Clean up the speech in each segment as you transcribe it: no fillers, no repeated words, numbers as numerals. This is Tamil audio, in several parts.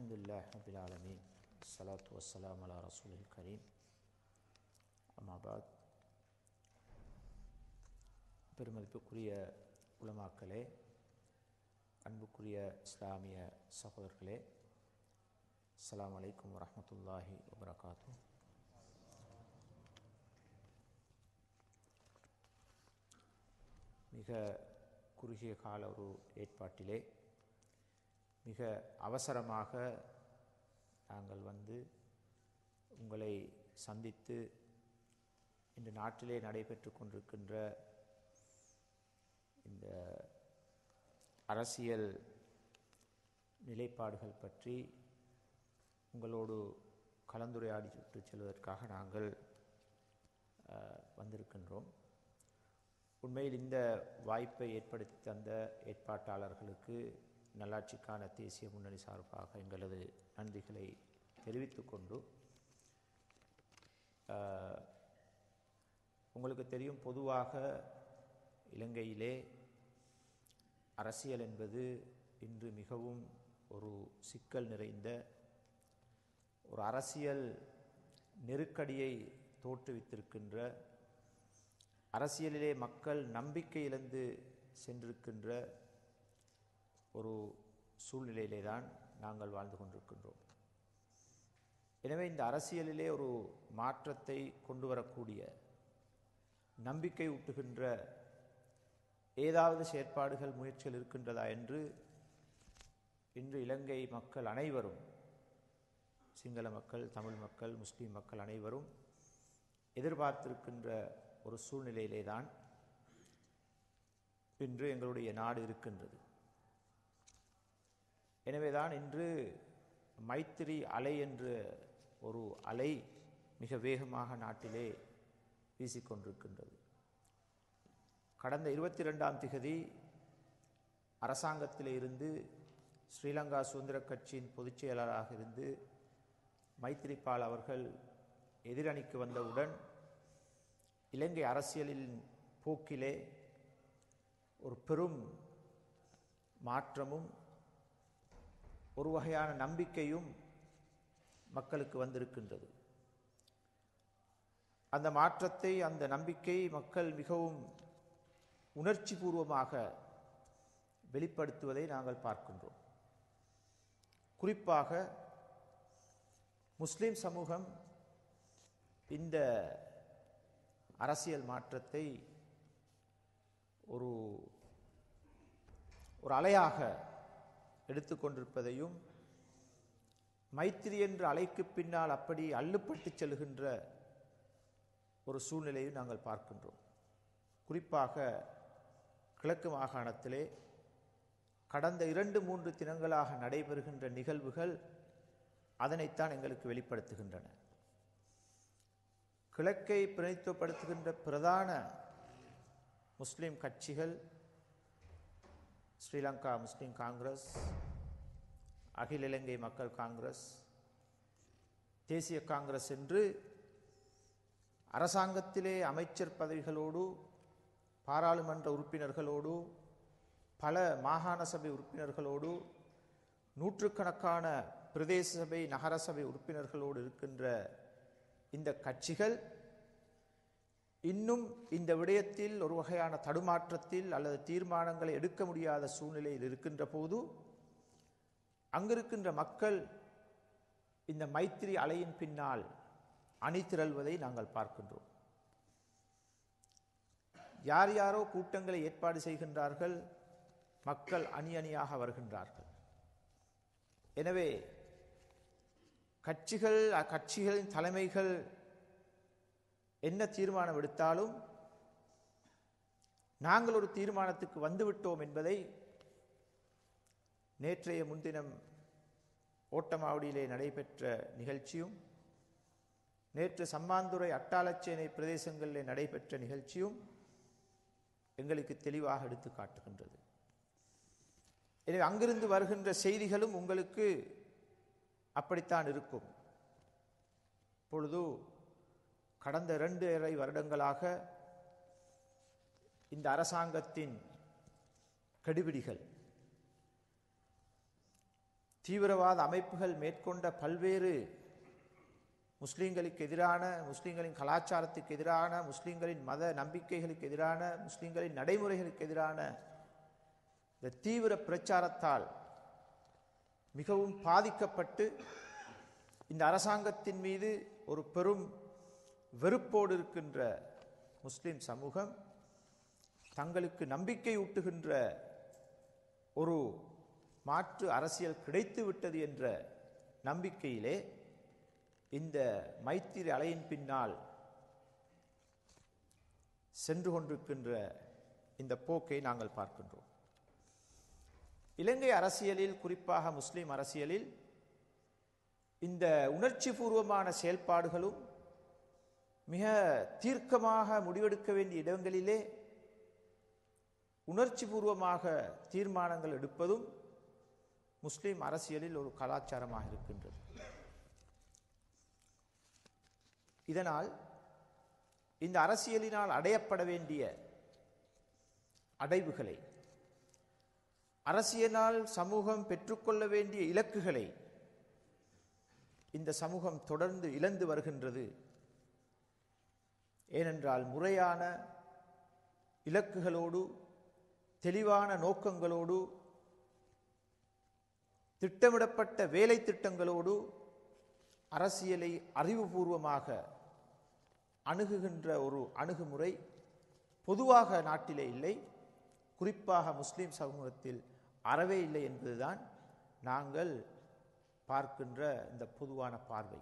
அல்ஹம்துலில்லாஹி ரப்பில் ஆலமீன் ஸலாத்து வஸ்ஸலாமு அலா ரசூலில் கரீம். அம்மா பாத். பெருமதிப்புக்குரிய உலமாக்களே, அன்புக்குரிய இஸ்லாமிய சகோதரர்களே, அஸ்ஸலாமு அலைக்கும் வரஹ்மத்துல்லாஹி வபரகாத்துஹு. மிக குறுகிய கால ஒரு ஏற்பாட்டிலே மிக அவசரமாக நாங்கள் உங்களை சந்தித்து இந்த நாட்டிலே நடைபெற்று கொண்டிருக்கின்ற இந்த அரசியல் நிலைப்பாடுகள் பற்றி உங்களோடு கலந்துரையாடிட்டு செல்வதற்காக நாங்கள் வந்திருக்கின்றோம். உண்மையில் இந்த வாய்ப்பை ஏற்படுத்தி தந்த ஏற்பாட்டாளர்களுக்கு நல்லாட்சிக்கான தேசிய முன்னணி சார்பாக எங்களது நன்றிகளை தெரிவித்து கொண்டு, உங்களுக்கு தெரியும், பொதுவாக இலங்கையிலே அரசியல் என்பது இன்று மிகவும் ஒரு சிக்கல் நிறைந்த ஒரு அரசியல் நெருக்கடியை தோற்றுவித்திருக்கின்ற, அரசியலிலே மக்கள் நம்பிக்கை இழந்து சென்றிருக்கின்ற ஒரு சூழ்நிலையிலே தான் நாங்கள் வாழ்ந்து கொண்டிருக்கின்றோம். எனவே இந்த அரசியலிலே ஒரு மாற்றத்தை கொண்டு வரக்கூடிய, நம்பிக்கை ஊட்டுகின்ற ஏதாவது செயற்பாடுகள், முயற்சிகள் இருக்கின்றதா என்று இன்று இலங்கை மக்கள் அனைவரும், சிங்கள மக்கள், தமிழ் மக்கள், முஸ்லீம் மக்கள் அனைவரும் எதிர்பார்த்திருக்கின்ற ஒரு சூழ்நிலையிலே தான் இன்று எங்களுடைய நாடு இருக்கின்றது. எனவேதான் இன்று மைத்திரி அலை என்ற ஒரு அலை மிக வேகமாக நாட்டிலே வீசிக்கொண்டிருக்கின்றது. கடந்த 22ஆம் திகதி அரசாங்கத்திலே இருந்து ஸ்ரீலங்கா சுதந்திர கட்சியின் பொதுச் செயலாளராக இருந்து மைத்திரிபால அவர்கள் எதிரணிக்கு வந்தவுடன் இலங்கை அரசியலின் போக்கிலே ஒரு பெரும் மாற்றமும் ஒரு வகையான நம்பிக்கையும் மக்களுக்கு வந்திருக்கின்றது. அந்த மாற்றத்தை, அந்த நம்பிக்கை மக்கள் மிகவும் உணர்ச்சி பூர்வமாக வெளிப்படுத்துவதை நாங்கள் பார்க்கின்றோம். குறிப்பாக முஸ்லிம் சமூகம் இந்த அரசியல் மாற்றத்தை ஒரு அலையாக எடுத்துக்கொண்டிருப்பதையும், மைத்திரி என்ற அலைக்கு பின்னால் அப்படி அள்ளுப்பட்டு செல்கின்ற ஒரு சூழ்நிலையும் நாங்கள் பார்க்கின்றோம். குறிப்பாக கிழக்கு மாகாணத்திலே கடந்த 2-3 தினங்களாக நடைபெறுகின்ற நிகழ்வுகள் அதனைத்தான் எங்களுக்கு வெளிப்படுத்துகின்றன. கிழக்கை பிரதித்துவப்படுத்துகின்ற பிரதான முஸ்லிம் கட்சிகள் ஸ்ரீலங்கா முஸ்லிம் காங்கிரஸ், அகில இலங்கை மக்கள் காங்கிரஸ், தேசிய காங்கிரஸ் என்று அரசாங்கத்திலே அமைச்சர் பதவிகளோடு, பாராளுமன்ற உறுப்பினர்களோடு, பல மாகாண சபை உறுப்பினர்களோடு, நூற்றுக்கணக்கான பிரதேச சபை, நகர சபை உறுப்பினர்களோடு இருக்கின்ற இந்த கட்சிகள் இன்னும் இந்த விடயத்தில் ஒரு வகையான தடுமாற்றத்தில் அல்லது தீர்மானங்களை எடுக்க முடியாத சூழ்நிலையில் இருக்கின்ற போது, அங்கிருக்கின்ற மக்கள் இந்த மைத்திரி அலையின் பின்னால் அணி திரள்வதை நாங்கள் பார்க்கின்றோம். யார் யாரோ கூட்டங்களை ஏற்பாடு செய்கின்றார்கள், மக்கள் அணி அணியாக வருகின்றார்கள். எனவே கட்சிகளின் தலைமைகள் என்ன தீர்மானம் எடுத்தாலும் நாங்கள் ஒரு தீர்மானத்துக்கு வந்துவிட்டோம் என்பதை நேற்றைய முன்தினம் ஓட்டமாவடியிலே நடைபெற்ற நிகழ்ச்சியும், நேற்று சம்மாந்துறை, அட்டாளச்சேனை பிரதேசங்களிலே நடைபெற்ற நிகழ்ச்சியும் எங்களுக்கு தெளிவாக எடுத்து காட்டுகின்றது. எனவே அங்கிருந்து வருகின்ற செய்திகளும் உங்களுக்கு அப்படித்தான் இருக்கும். இப்பொழுது கடந்த 2.5 வருடங்களாக இந்த அரசாங்கத்தின் கெடுபிடிகள், தீவிரவாத அமைப்புகள் மேற்கொண்ட பல்வேறு முஸ்லீம்களுக்கு எதிரான, முஸ்லீம்களின் கலாச்சாரத்துக்கு எதிரான, முஸ்லீம்களின் மத நம்பிக்கைகளுக்கு எதிரான, முஸ்லீம்களின் நடைமுறைகளுக்கு எதிரான இந்த தீவிர பிரச்சாரத்தால் மிகவும் பாதிக்கப்பட்டு இந்த அரசாங்கத்தின் மீது ஒரு பெரும் வெறுப்போடு இருக்கின்ற முஸ்லிம் சமூகம் தங்களுக்கு நம்பிக்கை ஊட்டுகின்ற ஒரு மாற்று அரசியல் கிடைத்து விட்டது என்ற நம்பிக்கையிலே இந்த மைத்திரி அலையின் பின்னால் சென்று கொண்டிருக்கின்ற இந்த போக்கை நாங்கள் பார்க்கின்றோம். இலங்கை அரசியலில், குறிப்பாக முஸ்லிம் அரசியலில் இந்த உணர்ச்சி பூர்வமான செயல்பாடுகளும் மிக தீர்க்கமாக முடிவெடுக்க வேண்டிய இடங்களிலே உணர்ச்சி பூர்வமாக தீர்மானங்கள் எடுப்பதும் முஸ்லிம் அரசியலில் ஒரு கலாச்சாரமாக இருக்கின்றது. இதனால் இந்த அரசியலினால் அடையப்பட வேண்டிய அடைவுகளை, அரசியலினால் சமூகம் பெற்றுக்கொள்ள வேண்டிய இலக்குகளை இந்த சமூகம் தொடர்ந்து இழந்து வருகின்றது. ஏனென்றால் முறையான இலக்குகளோடு, தெளிவான நோக்கங்களோடு, திட்டமிடப்பட்ட வேலை திட்டங்களோடு அரசியலை அறிவுபூர்வமாக அணுகுகின்ற ஒரு அணுகுமுறை பொதுவாக நாட்டிலே இல்லை, குறிப்பாக முஸ்லிம் சமூகத்தில் அறவே இல்லை என்பதுதான் நாங்கள் பார்க்கின்ற இந்த பொதுவான பார்வை.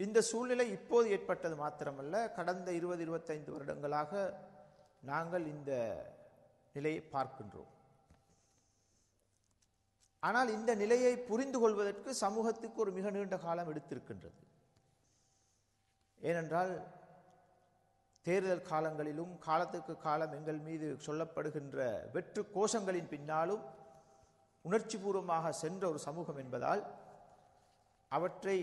இந்த சூழ்நிலை இப்போது ஏற்பட்டது மாத்திரமல்ல, கடந்த 20-25 வருடங்களாக நாங்கள் இந்த நிலையை பார்க்கின்றோம். ஆனால் இந்த நிலையை புரிந்து கொள்வதற்கு சமூகத்துக்கு ஒரு மிக நீண்ட காலம் எடுத்திருக்கின்றது. ஏனென்றால் தேர்தல் காலங்களிலும் காலத்துக்கு காலம் எங்கள் மீது சொல்லப்படுகின்ற வெற்று கோஷங்களின் பின்னாலும் உணர்ச்சி பூர்வமாக சென்ற ஒரு சமூகம் என்பதால் அவற்றை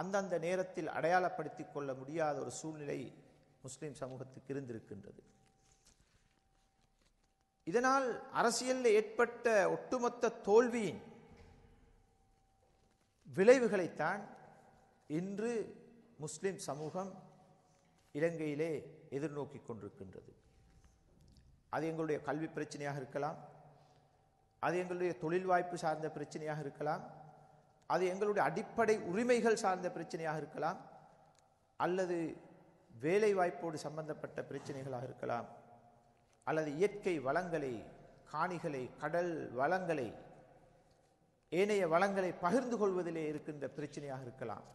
அந்தந்த நேரத்தில் அடையாளப்படுத்திக் கொள்ள முடியாத ஒரு சூழ்நிலை முஸ்லிம் சமூகத்துக்கு இருந்திருக்கின்றது. இதனால் அரசியலில் ஏற்பட்ட ஒட்டுமொத்த தோல்வியின் விளைவுகளைத்தான் இன்று முஸ்லிம் சமூகம் இலங்கையிலே எதிர்நோக்கி கொண்டிருக்கின்றது. அது எங்களுடைய கல்வி பிரச்சனையாக இருக்கலாம், அது எங்களுடைய தொழில் வாய்ப்பு சார்ந்த பிரச்சனையாக இருக்கலாம், அது எங்களுடைய அடிப்படை உரிமைகள் சார்ந்த பிரச்சனையாக இருக்கலாம், அல்லது வேலை வாய்ப்போடு சம்பந்தப்பட்ட பிரச்சனைகளாக இருக்கலாம், அல்லது இயற்கை வளங்களை, காணிகளை, கடல் வளங்களை, ஏனைய வளங்களை பகிர்ந்து கொள்வதிலே இருக்கின்ற பிரச்சனையாக இருக்கலாம்.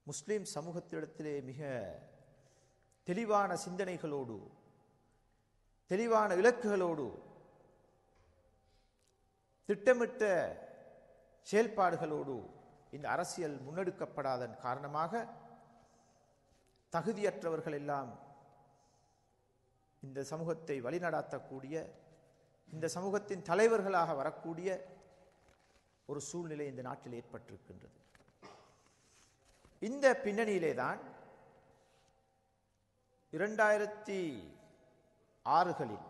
முஸ்லிம் சமூகத்திடத்திலே மிக தெளிவான சிந்தனைகளோடு, தெளிவான இலக்குகளோடு, திட்டமிட்ட செயல்பாடுகளோடு இந்த அரசியல் முன்னெடுக்கப்படாதன் காரணமாக தகுதியற்றவர்கள் எல்லாம் இந்த சமூகத்தை வழிநடாத்தக்கூடிய, இந்த சமூகத்தின் தலைவர்களாக வரக்கூடிய ஒரு சூழ்நிலை இந்த நாட்டில் ஏற்பட்டிருக்கின்றது. இந்த பின்னணியிலே தான் 2006களில்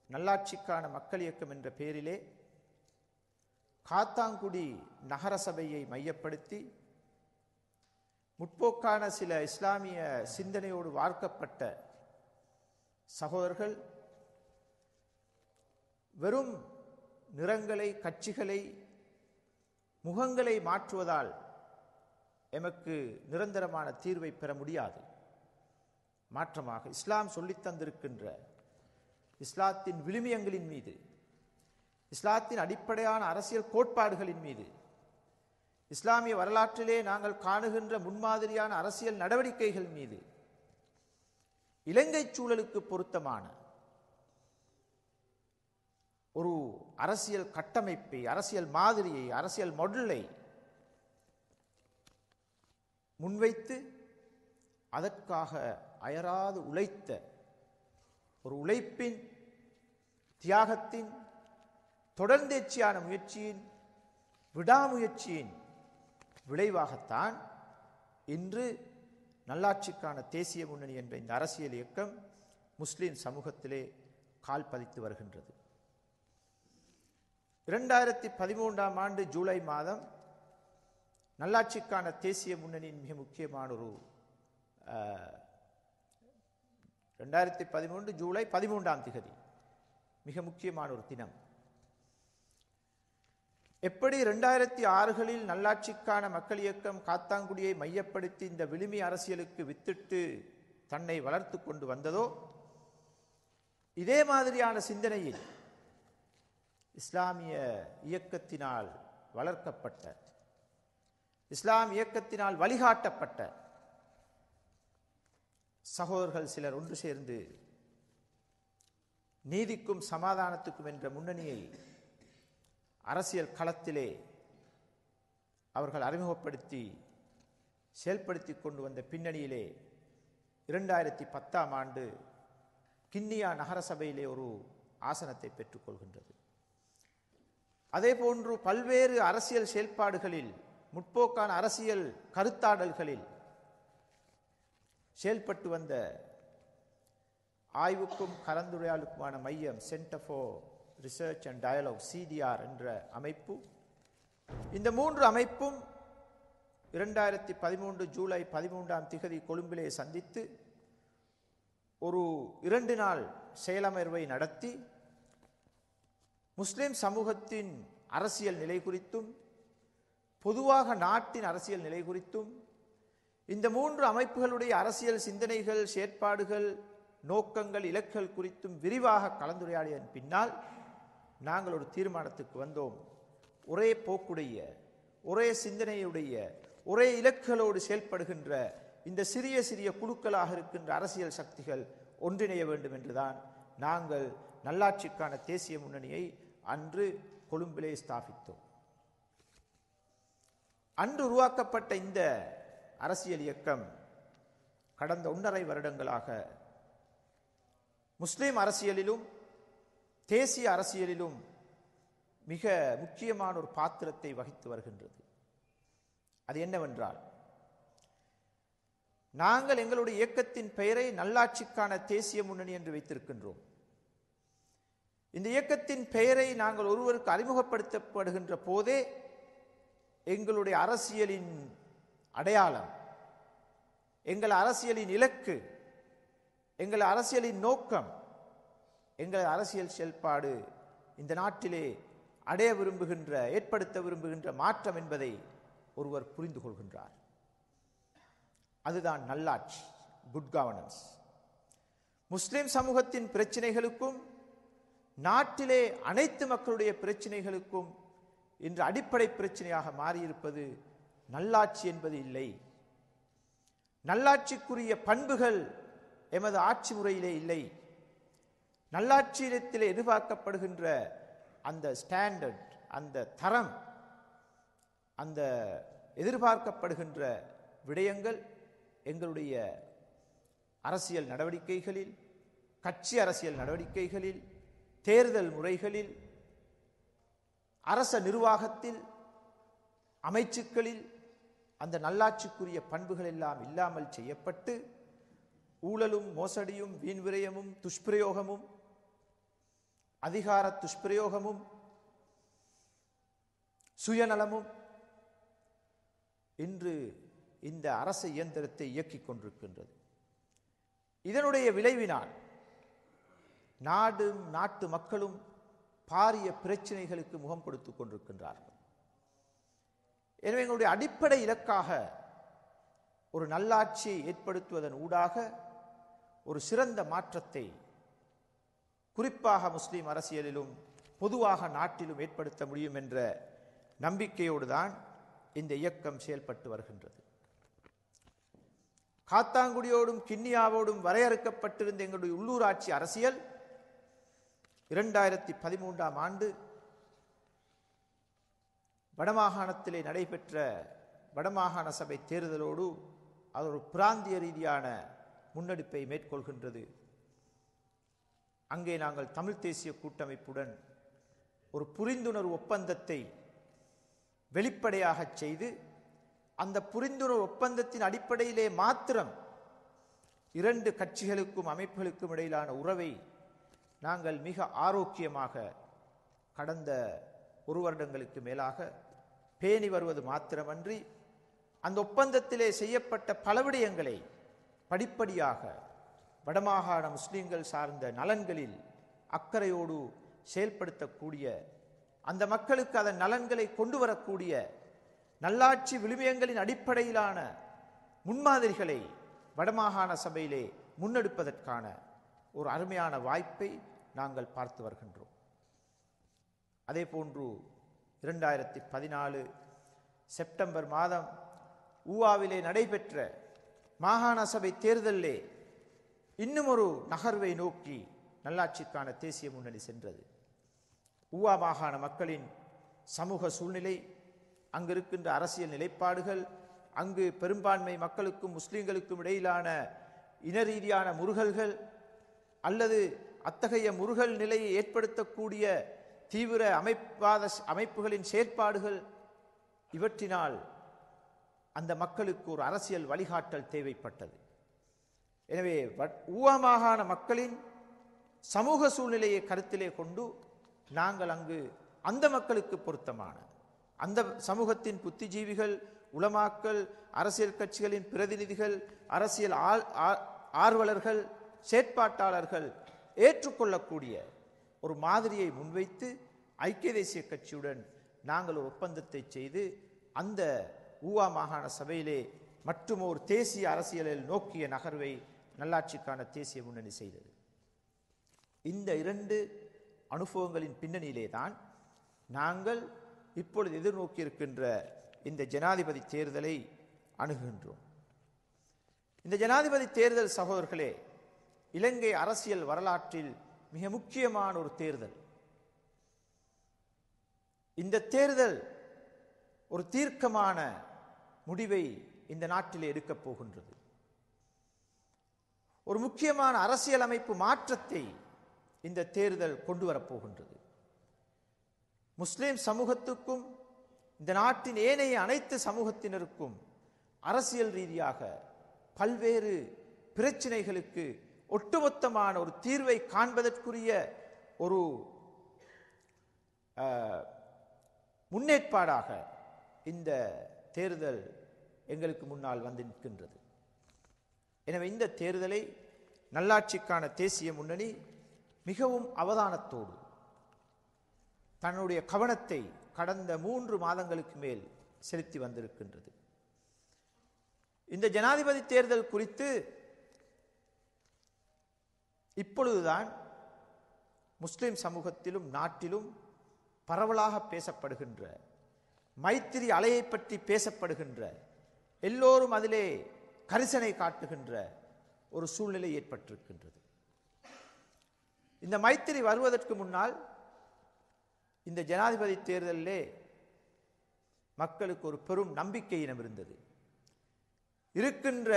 நல்லாட்சிக்கான மக்கள் இயக்கம் என்ற பெயரிலே காத்தாங்குடி நகர சபையை மையப்படுத்தி முற்போக்கான சில இஸ்லாமிய சிந்தனையோடு வார்க்கப்பட்ட சகோதரர்கள் வெறும் நிறங்களை, கட்சிகளை, முகங்களை மாற்றுவதால் எமக்கு நிரந்தரமான தீர்வை பெற முடியாது. மாற்றமாக இஸ்லாம் சொல்லித் தந்திருக்கின்ற இஸ்லாத்தின் விழுமியங்களின் மீது, இஸ்லாத்தின் அடிப்படையான அரசியல் கோட்பாடுகளின் மீது, இஸ்லாமிய வரலாற்றிலே நாங்கள் காணுகின்ற முன்மாதிரியான அரசியல் நடவடிக்கைகள் மீது, இலங்கை சூழலுக்கு பொருத்தமான ஒரு அரசியல் கட்டமைப்பை, அரசியல் மாதிரியை, அரசியல் மாடலை முன்வைத்து அதற்காக அயராது உழைத்த ஒரு உழைப்பின், தியாகத்தின், தொடர்ந்தேர்ச்சியான முயற்சியின், விடாமுயற்சியின் விளைவாகத்தான் இன்று நல்லாட்சிக்கான தேசிய முன்னணி என்ற இந்த அரசியல் இயக்கம் முஸ்லிம் சமூகத்திலே கால் பதித்து வருகின்றது. 2013ஆம் ஆண்டு ஜூலை மாதம் நல்லாட்சிக்கான தேசிய முன்னணியின் மிக முக்கியமான ஒரு 2013 ஜூலை 13ஆம் திகதி மிக முக்கியமான ஒரு தினம். எப்படி 2006களில் நல்லாட்சிக்கான மக்கள் இயக்கம் காத்தாங்குடியை மையப்படுத்தி இந்த விழுமி அரசியலுக்கு வித்திட்டு தன்னை வளர்த்து கொண்டு வந்ததோ, இதே மாதிரியான சிந்தனையில் இஸ்லாமிய இயக்கத்தினால் வளர்க்கப்பட்ட, இஸ்லாம் இயக்கத்தினால் வழிகாட்டப்பட்ட சகோதரர்கள் சிலர் ஒன்று சேர்ந்து நீதிக்கும் சமாதானத்துக்கும் என்ற முன்னணியை அரசியல் களத்திலே அவர்கள் அறிமுகப்படுத்தி செயல்படுத்தி கொண்டு வந்த பின்னணியிலே 2010ஆம் ஆண்டு கிண்ணியா நகர சபையிலே ஒரு ஆசனத்தை பெற்றுக்கொள்கின்றது. அதே போன்று பல்வேறு அரசியல் செயல்பாடுகளில், முற்போக்கான அரசியல் கருத்தாடல்களில் செயல்பட்டு வந்த ஆய்வுக்கும் கலந்துரையாடலுக்குமான மையம் centre for research and dialogue CDR என்ற அமைப்பு, இந்த 3 அமைப்பும் 2013 ஜூலை 13ஆம் திகதி கொழும்பிலே சந்தித்து ஒரு 2 நாள் செயலமர்வை நடத்தி முஸ்லிம் சமூகத்தின் அரசியல் நிலை குறித்தும் பொதுவாக நாட்டின் அரசியல் நிலை குறித்தும் இந்த 3 அமைப்புகளுடைய அரசியல் சிந்தனைகள், செயற்பாடுகள், நோக்கங்கள், இலக்குகள் குறித்தும் விரிவாக கலந்துரையாடியதன் பின்னால் நாங்கள் ஒரு தீர்மானத்துக்கு வந்தோம். ஒரே போக்குடைய, ஒரே சிந்தனையுடைய, ஒரே இலக்குகளோடு செயல்படுகின்ற இந்த சிறிய சிறிய குழுக்களாக இருக்கின்ற அரசியல் சக்திகள் ஒன்றிணைய வேண்டும் என்றுதான் நாங்கள் நல்லாட்சிக்கான தேசிய முன்னணியை அன்று கொழும்பிலே ஸ்தாபித்தோம். அன்று உருவாக்கப்பட்ட இந்த அரசியல் இயக்கம் கடந்த 1.5 வருடங்களாக முஸ்லிம் அரசியலிலும் தேசிய அரசியலிலும் மிக முக்கியமான ஒரு பாத்திரத்தை வகித்து வருகின்றது. அது என்னவென்றால், நாங்கள் எங்களுடைய இயக்கத்தின் பெயரை நல்லாட்சிக்கான தேசிய முன்னணி என்று வைத்திருக்கின்றோம். இந்த இயக்கத்தின் பெயரை நாங்கள் ஒருவருக்கு அறிமுகப்படுத்தப்படுகின்ற போதே எங்களுடைய அரசியலின் அடையாளம், எங்கள் அரசியலின் இலக்கு, எங்கள் அரசியலின் நோக்கம், எங்கள் அரசியல் செயல்பாடு இந்த நாட்டிலே அடைய விரும்புகின்ற, ஏற்படுத்த விரும்புகின்ற மாற்றம் என்பதை ஒருவர் புரிந்து கொள்கின்றார். அதுதான் நல்லாட்சி, குட் கவர்னன்ஸ். முஸ்லிம் சமூகத்தின் பிரச்சனைகளுக்கும் நாட்டிலே அனைத்து மக்களுடைய பிரச்சனைகளுக்கும் இன்று அடிப்படை பிரச்சனையாக மாறியிருப்பது நல்லாட்சி என்பது இல்லை. நல்லாட்சிக்குரிய பண்புகள் எமது ஆட்சி முறையிலே இல்லை. நல்லாட்சியிடத்திலே எதிர்பார்க்கப்படுகின்ற அந்த ஸ்டாண்டர்ட், அந்த தரம், அந்த எதிர்பார்க்கப்படுகின்ற விடயங்கள் எங்களுடைய அரசியல் நடவடிக்கைகளில், கட்சி அரசியல் நடவடிக்கைகளில், தேர்தல் முறைகளில், அரச நிர்வாகத்தில், அமைச்சுக்களில் அந்த நல்லாட்சிக்குரிய பண்புகள் எல்லாம் இல்லாமல் செய்யப்பட்டு ஊழலும், மோசடியும், வீண் விரயமும், துஷ்பிரயோகமும், அதிகார துஷ்பிரயோகமும், சுயநலமும் இன்று இந்த அரச இயந்திரத்தை இயக்கிக் கொண்டிருக்கின்றது. இதனுடைய விளைவினால் நாடும் நாட்டு மக்களும் பாரிய பிரச்சனைகளுக்கு முகம் கொடுத்துக் கொண்டிருக்கின்றார்கள். எனவே எங்களுடைய அடிப்படை இலக்காக ஒரு நல்லாட்சியை ஏற்படுத்துவதன் ஊடாக ஒரு சிறந்த மாற்றத்தை குறிப்பாக முஸ்லிம் அரசியலிலும் பொதுவாக நாட்டிலும் ஏற்படுத்த முடியும் என்ற நம்பிக்கையோடு தான் இந்த இயக்கம் செயல்பட்டு வருகின்றது. காத்தாங்குடியோடும் கிண்ணியாவோடும் வரையறுக்கப்பட்டிருந்த எங்களுடைய உள்ளூராட்சி அரசியல் 2013ஆம் ஆண்டு வடமாகாணத்திலே நடைபெற்ற வடமாகாண சபை தேர்தலோடு அது ஒரு பிராந்திய ரீதியான முன்னெடுப்பை மேற்கொள்கின்றது. அங்கே நாங்கள் தமிழ் தேசிய கூட்டமைப்புடன் ஒரு புரிந்துணர்வு ஒப்பந்தத்தை வெளிப்படையாக செய்து, அந்த புரிந்துணர்வு ஒப்பந்தத்தின் அடிப்படையிலே மாத்திரம் 2 கட்சிகளுக்கும் அமைப்புகளுக்கும் இடையிலான உறவை நாங்கள் மிக ஆரோக்கியமாக கடந்த 1 வருடங்களுக்கு மேலாக பேணி வருவது மாத்திரமன்றி அந்த ஒப்பந்தத்திலே செய்யப்பட்ட பல விடயங்களை படிப்படியாக வடமாகாண முஸ்லிம்கள் சார்ந்த நலன்களில் அக்கறையோடு செயல்படுத்தக்கூடிய, அந்த மக்களுக்கு அதன் நலன்களை கொண்டு வரக்கூடிய நல்லாட்சி விழுமியங்களின் அடிப்படையிலான முன்மாதிரிகளை வடமாகாண சபையிலே முன்னெடுப்பதற்கான ஒரு அருமையான வாய்ப்பை நாங்கள் பார்த்து வருகின்றோம். அதே போன்று 2014 செப்டம்பர் மாதம் ஊவாவிலே நடைபெற்ற மாகாண சபை தேர்தலிலே இன்னும் ஒரு நகர்வை நோக்கி நல்லாட்சிக்கான தேசிய முன்னணி சென்றது. ஊவா மாகாண மக்களின் சமூக சூழ்நிலை, அங்கு இருக்கின்ற அரசியல் நிலைப்பாடுகள், அங்கு பெரும்பான்மை மக்களுக்கும் முஸ்லிம்களுக்கும் இடையிலான இன ரீதியான முறுகல்கள் அல்லது அத்தகைய முறுகல் நிலையை ஏற்படுத்தக்கூடிய தீவிர அமைப்புகளின் செயற்பாடுகள், இவற்றினால் அந்த மக்களுக்கு ஒரு அரசியல் வழிகாட்டல் தேவைப்பட்டது. எனவே ஊவா மாகாண மக்களின் சமூக சூழ்நிலையை கருத்திலே கொண்டு நாங்கள் அங்கு அந்த மக்களுக்கு பொருத்தமான, அந்த சமூகத்தின் புத்திஜீவிகள், உலமாக்கள், அரசியல் கட்சிகளின் பிரதிநிதிகள், அரசியல் ஆர்வலர்கள், செயற்பாட்டாளர்கள் ஏற்றுக்கொள்ளக்கூடிய ஒரு மாதிரியை முன்வைத்து ஐக்கிய தேசிய கட்சியுடன் நாங்கள் ஒரு ஒப்பந்தத்தை செய்து அந்த ஊவா மாகாண சபையிலே மற்றும் ஒரு தேசிய அரசியலில் நோக்கிய நகர்வை நல்லாட்சிக்கான தேசிய முன்னணி செய்தது. இந்த 2 அனுபவங்களின் பின்னணியிலே தான் நாங்கள் இப்பொழுது எதிர்நோக்கி இருக்கின்ற இந்த ஜனாதிபதி தேர்தலை அணுகுகின்றோம். இந்த ஜனாதிபதி தேர்தல் சகோதரர்களே, இலங்கை அரசியல் வரலாற்றில் மிக முக்கியமான ஒரு தேர்தல். இந்த தேர்தல் ஒரு தீர்க்கமான முடிவை இந்த நாட்டிலே எடுக்கப் போகின்றது. ஒரு முக்கியமான அரசியலமைப்பு மாற்றத்தை இந்த தேர்தல் கொண்டு வரப்போகின்றது. முஸ்லிம் சமூகத்துக்கும் இந்த நாட்டின் ஏனைய அனைத்து சமூகத்தினருக்கும் அரசியல் ரீதியாக பல்வேறு பிரச்சனைகளுக்கு ஒட்டுமொத்தமான ஒரு தீர்வை காண்பதற்குரிய ஒரு முன்னேற்பாடாக இந்த தேர்தல் எங்களுக்கு முன்னால் வந்து நிற்கின்றது. எனவே இந்த தேர்தலை நல்லாட்சிக்கான தேசிய முன்னணி மிகவும் அவதானத்தோடு தன்னுடைய கவனத்தை கடந்த 3 மாதங்களுக்கு மேல் செலுத்தி வந்திருக்கின்றது. இந்த ஜனாதிபதி தேர்தல் குறித்து இப்பொழுதுதான் முஸ்லிம் சமூகத்திலும் நாட்டிலும் பரவலாக பேசப்படுகின்ற, மைத்திரி அலையை பற்றி பேசப்படுகின்ற, எல்லோரும் அதிலே கரிசனை காட்டுகின்ற ஒரு சூழ்நிலை ஏற்பட்டிருக்கின்றது. இந்த மைத்திரி வருவதற்கு முன்னால் இந்த ஜனாதிபதி தேர்தலிலே மக்களுக்கு ஒரு பெரும் நம்பிக்கை இனம் இருந்தது. இருக்கின்ற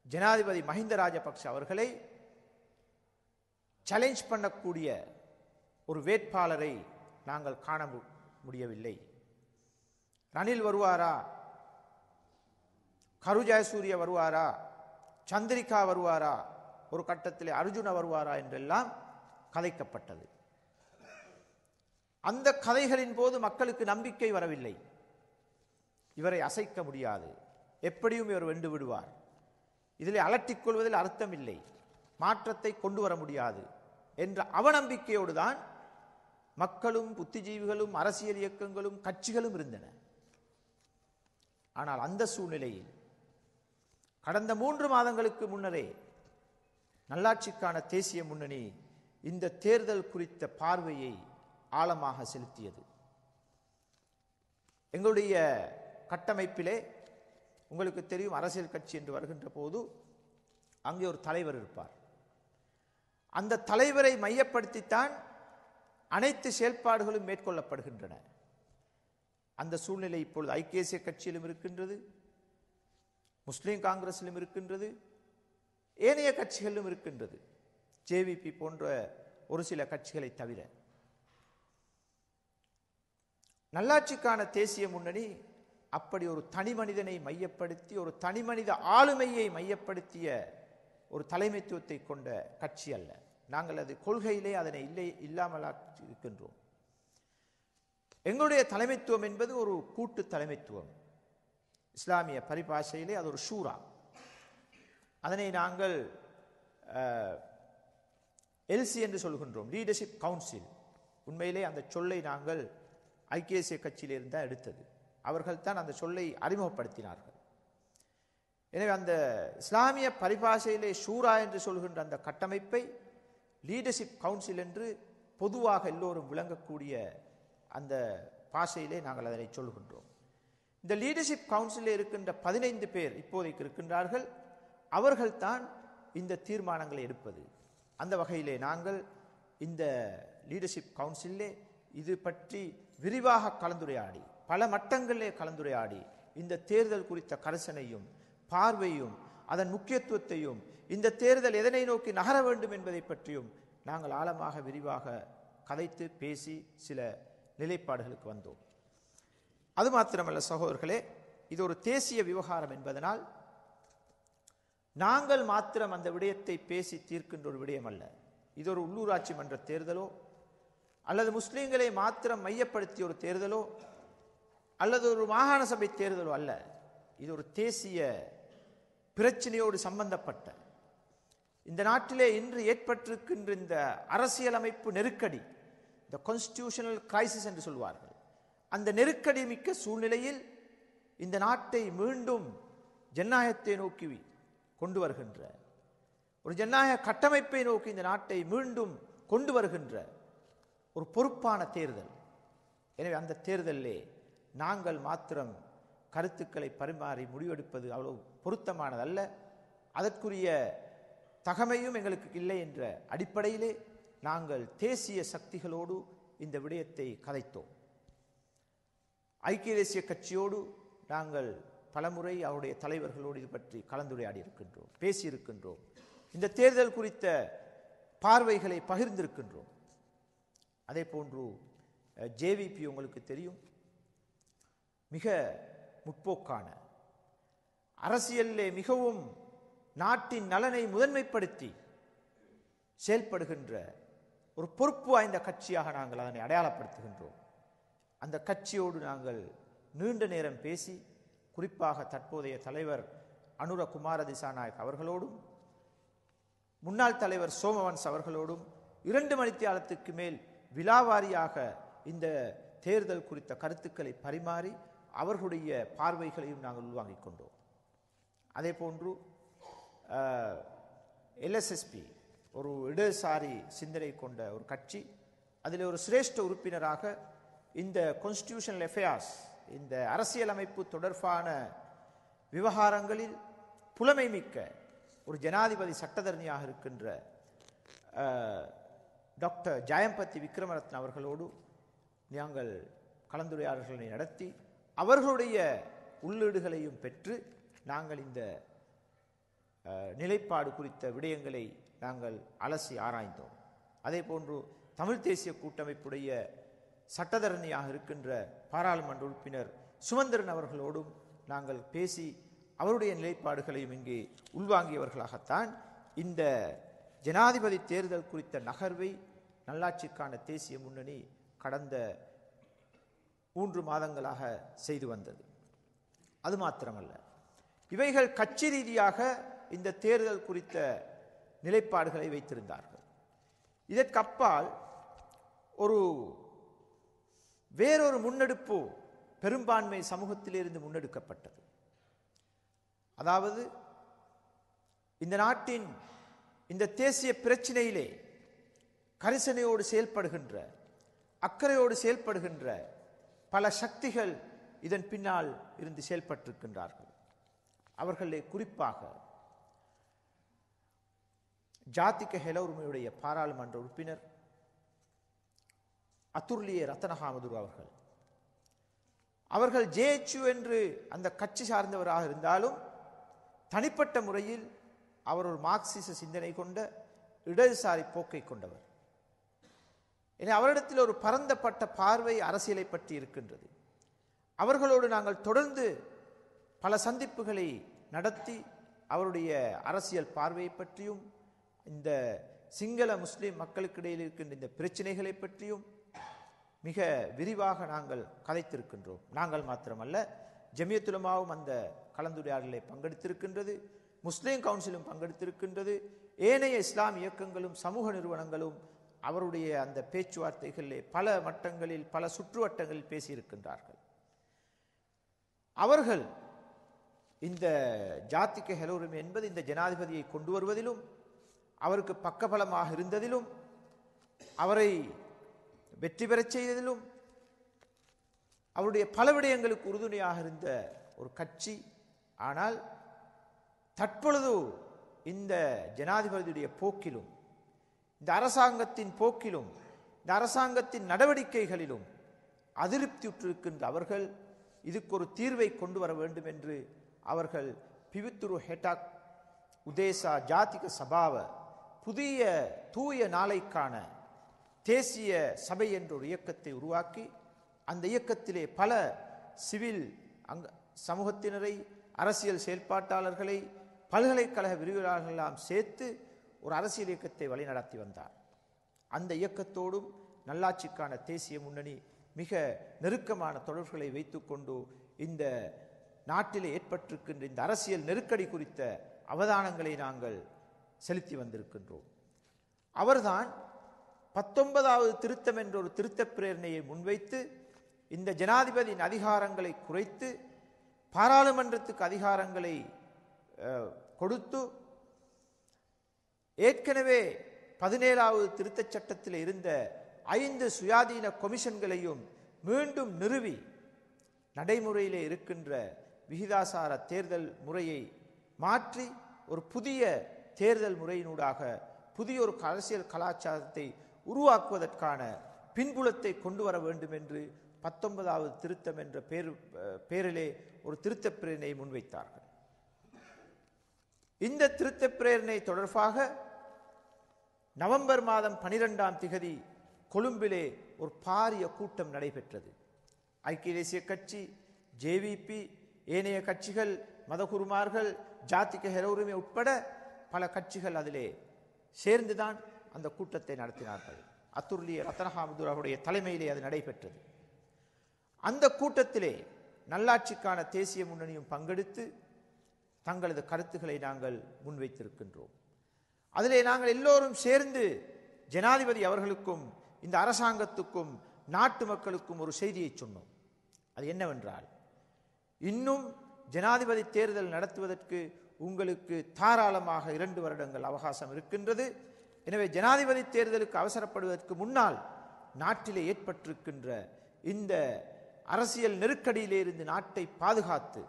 ஜனாதிபதி மஹிந்த ராஜபக்ஷ அவர்களை சேலஞ்ச் பண்ணக்கூடிய ஒரு வேட்பாளரை நாங்கள் காண முடியவில்லை. ரணில் வருவாரா, கரு ஜெயசூரிய வருவாரா, சந்திரிகா வருவாரா, ஒரு கட்டத்திலே அர்ஜுன வருவாரா என்றெல்லாம் கதைக்கப்பட்டது. அந்த கதைகளின் போது மக்களுக்கு நம்பிக்கை வரவில்லை. இவரை அசைக்க முடியாது, எப்படியும் இவர் வென்று விடுவார், இதில் அலட்டிக் கொள்வதில் அர்த்தம் இல்லை, மாற்றத்தை கொண்டு வர முடியாது என்ற அவநம்பிக்கையோடு தான் மக்களும் புத்திஜீவிகளும் அரசியல் இயக்கங்களும் கட்சிகளும் இருந்தன. ஆனால் அந்த சூழ்நிலையில் கடந்த 3 மாதங்களுக்கு முன்னரே நல்லாட்சிக்கான தேசிய முன்னணி இந்த தேர்தல் குறித்த பார்வையை ஆழமாக செலுத்தியது. எங்களுடைய கட்டமைப்பிலே உங்களுக்கு தெரியும், அரசியல் கட்சி என்று வருகின்ற போது அங்கே ஒரு தலைவர் இருப்பார். அந்த தலைவரை மையப்படுத்தித்தான் அனைத்து செயல்பாடுகளும் மேற்கொள்ளப்படுகின்றன. அந்த சூழ்நிலை இப்பொழுது ஐக்கிய தேசிய கட்சியிலும் இருக்கின்றது, முஸ்லிம் காங்கிரஸிலும் இருக்கின்றது, ஏனைய கட்சிகளிலும் இருக்கின்றது, ஜேவிபி போன்ற ஒரு சில கட்சிகளை தவிர. நல்லாட்சிக்கான தேசிய முன்னணி அப்படி ஒரு தனி மனிதனை மையப்படுத்தி, ஒரு தனி மனித ஆளுமையை மையப்படுத்திய ஒரு தலைமைத்துவத்தை கொண்ட கட்சி அல்ல. நாங்கள் அது கொள்கையிலே அதனை இல்லாமல் இருக்கின்றோம். எங்களுடைய தலைமைத்துவம் என்பது ஒரு கூட்டு தலைமைத்துவம். இஸ்லாமிய பரிபாஷையிலே அது ஒரு ஷூரா. அதனை நாங்கள் எல்சி என்று சொல்கின்றோம், லீடர்ஷிப் கவுன்சில். உண்மையிலே அந்த சொல்லை நாங்கள் ஐக்கிய தேசிய கட்சியிலிருந்து தான் எடுத்தது. அவர்கள் தான் அந்த சொல்லை அறிமுகப்படுத்தினார்கள். எனவே அந்த இஸ்லாமிய பரிபாஷையிலே ஷூரா என்று சொல்கின்ற அந்த கட்டமைப்பை லீடர்ஷிப் கவுன்சில் என்று பொதுவாக எல்லோரும் விளங்கக்கூடிய அந்த பாஷையிலே நாங்கள் அதனை சொல்கின்றோம். இந்த லீடர்ஷிப் கவுன்சிலில் இருக்கின்ற 15 பேர் இப்போதைக்கு இருக்கின்றார்கள். அவர்கள்தான் இந்த தீர்மானங்களை எடுப்பது. அந்த வகையிலே நாங்கள் இந்த லீடர்ஷிப் கவுன்சிலே இது பற்றி விரிவாக கலந்துரையாடி, பல மட்டங்களிலே கலந்துரையாடி, இந்த தேர்தல் குறித்த கரிசனையும் பார்வையும் அதன் முக்கியத்துவத்தையும், இந்த தேர்தல் எதனை நோக்கி நகர வேண்டும் என்பதை பற்றியும் நாங்கள் ஆழமாக விரிவாக கதைத்து பேசி சில நிலைப்பாடுகளுக்கு வந்தோம். அது மாத்திரமல்ல சகோதரர்களே, இது ஒரு தேசிய விவகாரம் என்பதனால் நாங்கள் மாத்திரம் அந்த விடயத்தை பேசி தீர்க்கின்ற ஒரு விடயம் அல்ல. இது ஒரு உள்ளூராட்சி மன்ற தேர்தலோ அல்லது முஸ்லீம்களை மாத்திரம் மையப்படுத்திய ஒரு தேர்தலோ அல்லது ஒரு மாகாண சபை தேர்தலோ அல்ல. இது ஒரு தேசிய பிரச்சனையோடு சம்பந்தப்பட்ட, இந்த நாட்டிலே இன்று ஏற்பட்டிருக்கின்ற இந்த அரசியலமைப்பு நெருக்கடி, இந்த கான்ஸ்டிடியூஷனல் கிரைசிஸ் என்று சொல்வார்கள், அந்த நெருக்கடி மிக்க சூழ்நிலையில் இந்த நாட்டை மீண்டும் ஜனநாயகத்தை நோக்கி கொண்டு வருகின்ற, ஒரு ஜனநாயக கட்டமைப்பை நோக்கி இந்த நாட்டை மீண்டும் கொண்டு வருகின்ற ஒரு பொறுப்பான தேர்தல். எனவே அந்த தேர்தலிலே நாங்கள் மாத்திரம் கருத்துக்களை பரிமாறி முடிவெடுப்பது அவ்வளவு பொருத்தமானதல்ல. அதற்குரிய தகமையும் எங்களுக்கு இல்லை என்ற அடிப்படையிலே நாங்கள் தேசிய சக்திகளோடு இந்த விடயத்தை கதைத்தோம். ஐக்கிய தேசிய கட்சியோடு நாங்கள் பலமுறை அவருடைய தலைவர்களோடு இது பற்றி கலந்துரையாடி இருக்கின்றோம், பேசியிருக்கின்றோம். இந்த தேர்தல் குறித்த பார்வைகளை பகிர்ந்திருக்கின்றோம். அதே போன்று ஜேவிபி உங்களுக்கு தெரியும், மிக முற்போக்கான அரசியலிலே மிகவும் நாட்டின் நலனை முதன்மைப்படுத்தி செயல்படுகின்ற ஒரு பொறுப்பு வாய்ந்த கட்சியாக நாங்கள் அதனை அடையாளப்படுத்துகின்றோம். அந்த கட்சியோடு நாங்கள் நீண்ட நேரம் பேசி, குறிப்பாக தற்போதைய தலைவர் அனுர குமார திசாநாயக் அவர்களோடும் முன்னாள் தலைவர் சோமவன்ஸ் அவர்களோடும் 2 மணித்தியாலத்துக்கு மேல் விலாவாரியாக இந்த தேர்தல் குறித்த கருத்துக்களை பரிமாறி அவர்களுடைய பார்வைகளையும் நாங்கள் உள்வாங்கிக் கொண்டோம். அதே போன்று எல்எஸ்எஸ்பி ஒரு இடதுசாரி சிந்தனை கொண்ட ஒரு கட்சி, அதில் ஒரு சிரேஷ்ட உறுப்பினராக இந்த கான்ஸ்டிடியூஷனல் அஃபேர்ஸ், இந்த அரசியலமைப்பு தொடர்பான விவகாரங்களில் புலமை மிக்க ஒரு ஜனாதிபதி சட்டத்தரணியாக இருக்கின்ற டாக்டர் ஜெயம்பதி விக்ரமரத்ன அவர்களோடு நாங்கள் கலந்துரையாடல்களை நடத்தி அவர்களுடைய உள்ளீடுகளையும் பெற்று நாங்கள் இந்த நிலைப்பாடு குறித்த விடயங்களை நாங்கள் அலசி ஆராய்ந்தோம். அதே போன்று தமிழ் தேசிய கூட்டமைப்புடைய சட்டத்தரணியாக இருக்கின்ற பாராளுமன்ற உறுப்பினர் சுமந்திரன் அவர்களோடும் நாங்கள் பேசி அவருடைய நிலைப்பாடுகளையும் இங்கே உள்வாங்கியவர்களாகத்தான் இந்த ஜனாதிபதி தேர்தல் குறித்த நகர்வை நல்லாட்சிக்கான தேசிய முன்னணி கடந்த 3 மாதங்களாக செய்து வந்தது. அது மாத்திரமல்ல, இவைகள் கட்சி ரீதியாக இந்த தேர்தல் குறித்த நிலைப்பாடுகளை வைத்திருந்தார்கள். இதற்கு அப்பால் வேறொரு முன்னெடுப்பு பெரும்பான்மை சமூகத்திலிருந்து முன்னெடுக்கப்பட்டது. அதாவது இந்த நாட்டின் இந்த தேசிய பிரச்சினையிலே கரிசனையோடு செயல்படுகின்ற, அக்கறையோடு செயல்படுகின்ற பல சக்திகள் இதன் பின்னால் இருந்து செயல்பட்டிருக்கின்றார்கள். அவர்களே குறிப்பாக ஜாதிக ஹெல உரிமையுடைய பாராளுமன்ற உறுப்பினர் அத்துர்லியே ரத்தனஹாமதுர் அவர்கள் ஜேஎச்யூ என்று அந்த கட்சி சார்ந்தவராக இருந்தாலும் தனிப்பட்ட முறையில் அவர் ஒரு மார்க்சிச சிந்தனை கொண்ட இடதுசாரி போக்கை கொண்டவர். எனவே அவரிடத்தில் ஒரு பரந்தப்பட்ட பார்வை அரசியலை பற்றி இருக்கின்றது. அவர்களோடு நாங்கள் தொடர்ந்து பல சந்திப்புகளை நடத்தி அவருடைய அரசியல் பார்வையை பற்றியும் இந்த சிங்கள முஸ்லிம் மக்களுக்கு இடையில் இருக்கின்ற இந்த பிரச்சனைகளை பற்றியும் மிக விரிவாக நாங்கள் கதைத்திருக்கின்றோம். நாங்கள் மாத்திரமல்ல, ஜமியத்துல் உலமாவும் அந்த கலந்துரையாடலில் பங்கெடுத்திருக்கின்றது, முஸ்லீம் கவுன்சிலும் பங்கெடுத்திருக்கின்றது, ஏனைய இஸ்லாம் இயக்கங்களும் சமூக நிறுவனங்களும் அவருடைய அந்த பேச்சுவார்த்தைகளிலே பல மட்டங்களில் பல சுற்றுவட்டங்களில் பேசியிருக்கின்றார்கள். அவர்கள் இந்த ஜாத்திக ஹெலோரிமை என்பது இந்த ஜனாதிபதியை கொண்டு வருவதிலும் அவருக்கு பக்கபலமாக இருந்ததிலும் அவரை வெற்றி பெறச் செய்ததிலும் அவருடைய பல விடயங்களுக்கு உறுதுணையாக இருந்த ஒரு கட்சி. ஆனால் தற்பொழுது இந்த ஜனாதிபதியுடைய போக்கிலும் இந்த அரசாங்கத்தின் போக்கிலும் இந்த அரசாங்கத்தின் நடவடிக்கைகளிலும் அதிருப்தியுற்றிருக்கின்ற அவர்கள் இதுக்கு ஒரு தீர்வை கொண்டு வர வேண்டும் என்று அவர்கள் பிவித்துரு ஹெட்டாக் உதேசா ஜாதிக சபாவ புதிய தூய நாளைக்கான தேசிய சபை என்ற ஒரு இயக்கத்தை உருவாக்கி அந்த இயக்கத்திலே பல சிவில் சமூகத்தினரை, அரசியல் செயல்பாட்டாளர்களை, பல்கலைக்கழக விரிவுரையாளர்களெல்லாம் சேர்த்து ஒரு அரசியல் இயக்கத்தை வழிநடத்தி வந்தார். அந்த இயக்கத்தோடும் நல்லாட்சிக்கான தேசிய முன்னணி மிக நெருக்கமான தொடர்புகளை வைத்துக்கொண்டு இந்த நாட்டிலே ஏற்பட்டிருக்கின்ற இந்த அரசியல் நெருக்கடி குறித்த அவதானங்களை நாங்கள் செலுத்தி வந்திருக்கின்றோம். அவர்தான் 19வது திருத்தம் என்ற ஒரு திருத்த பிரேரணையை முன்வைத்து இந்த ஜனாதிபதியின் அதிகாரங்களை குறைத்து பாராளுமன்றத்துக்கு அதிகாரங்களை கொடுத்து ஏற்கனவே 17வது திருத்தச் சட்டத்தில் இருந்த 5 சுயாதீன கொமிஷன்களையும் மீண்டும் நிறுவி நடைமுறையிலே இருக்கின்ற விகிதாசார தேர்தல் முறையை மாற்றி ஒரு புதிய தேர்தல் முறையினூடாக புதிய ஒரு அரசியல் கலாச்சாரத்தை உருவாக்குவதற்கான பின்புலத்தை கொண்டு வர வேண்டும் என்று 19வது திருத்தம் என்ற பேரிலே ஒரு திருத்த பிரேரணை முன்வைத்தார்கள். இந்த திருத்த பிரேரணை தொடர்பாக நவம்பர் மாதம் 12ஆம் திகதி கொழும்பிலே ஒரு பாரிய கூட்டம் நடைபெற்றது. ஐக்கிய தேசிய கட்சி, ஜேவிபி, ஏனைய கட்சிகள், மதகுருமார்கள், ஜாத்திக ஹெலோரிமை உட்பட பல கட்சிகள் அதிலே சேர்ந்துதான் அந்த கூட்டத்தை நடத்தினார்கள். அத்துர்லிய ரத்னஹாமுது அவருடைய தலைமையிலே அது நடைபெற்றது. அந்த கூட்டத்திலே நல்லாட்சிக்கான தேசிய முன்னணியும் பங்கெடுத்து தங்களது கருத்துக்களை நாங்கள் முன்வைத்திருக்கின்றோம். அதிலே நாங்கள் எல்லோரும் சேர்ந்து ஜனாதிபதி அவர்களுக்கும் இந்த அரசாங்கத்துக்கும் நாட்டு மக்களுக்கும் ஒரு செய்தியை சொன்னோம். அது என்னவென்றால், இன்னும் ஜனாதிபதி தேர்தல் நடத்துவதற்கு உங்களுக்கு தாராளமாக 2 வருடங்கள் அவகாசம் இருக்கின்றது. எனவே ஜனாதிபதி தேர்தலுக்கு அவசரப்படுவதற்கு முன்னால் நாட்டிலே ஏற்பட்டிருக்கின்ற இந்த அரசியல் நெருக்கடியிலே இருந்து நாட்டை பாதுகாத்து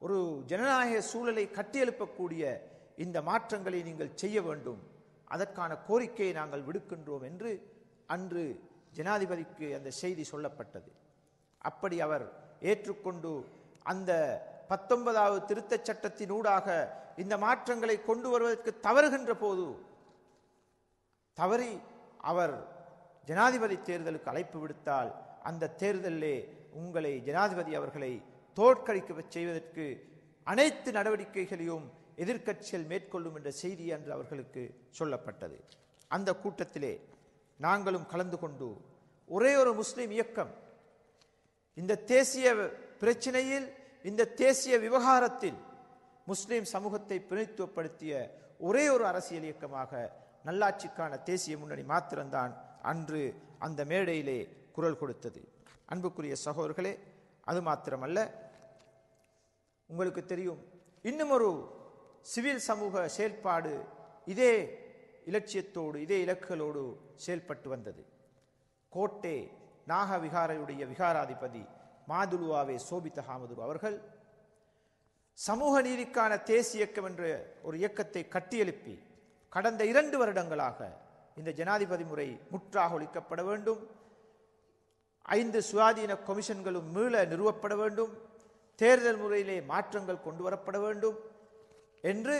ஒரு ஜனநாயக சூழலை கட்டியெழுப்பக்கூடிய இந்த மாற்றங்களை நீங்கள் செய்ய வேண்டும், அதற்கான கோரிக்கையை நாங்கள் விடுக்கின்றோம் என்று அன்று ஜனாதிபதிக்கு அந்த செய்தி சொல்லப்பட்டது. அப்படி அவர் ஏற்றுக்கொண்டு அந்த 19வது திருத்தச் சட்டத்தினூடாக இந்த மாற்றங்களை கொண்டு வருவதற்கு தவறுகின்ற போது தவறி அவர் ஜனாதிபதி தேர்தலுக்கு அழைப்பு விடுத்தால் அந்த தேர்தலிலே உங்களை ஜனாதிபதி அவர்களை தோற்கடிக்க செய்வதற்கு அனைத்து நடவடிக்கைகளையும் எதிர்க்கட்சிகள் மேற்கொள்ளும் என்ற செய்தி அன்று அவர்களுக்கு சொல்லப்பட்டது. அந்த கூட்டத்திலே நாங்களும் கலந்து கொண்டு ஒரே ஒரு முஸ்லிம் இயக்கம் இந்த தேசிய பிரச்சனையில், இந்த தேசிய விவகாரத்தில் முஸ்லிம் சமூகத்தை பிரதித்துவப்படுத்திய ஒரே ஒரு அரசியல் இயக்கமாக நல்லாட்சிக்கான தேசிய முன்னணி மாத்திரம்தான் அன்று அந்த மேடையிலே குரல் கொடுத்தது. அன்புக்குரிய சகோதரர்களே, அது மாத்திரமல்ல, உங்களுக்கு தெரியும், இன்னும் ஒரு சிவில் சமூக செயல்பாடு இதே இலட்சியத்தோடு இதே இலக்குகளோடு செயல்பட்டு வந்தது. கோட்டை நாக விகாரையுடைய விகாராதிபதி மாதுலுவாவே சோபித்த ஹாமதுரு அவர்கள் சமூக நீதிக்கான தேசிய இயக்கம் என்ற ஒரு இயக்கத்தை கட்டியெழுப்பி கடந்த 2 வருடங்களாக இந்த ஜனாதிபதி முறை முற்றாக ஒழிக்கப்பட வேண்டும், 5 சுயாதீன கொமிஷன்களும் மீள நிறுவப்பட வேண்டும், தேர்தல் முறையிலே மாற்றங்கள் கொண்டு வரப்பட வேண்டும் என்று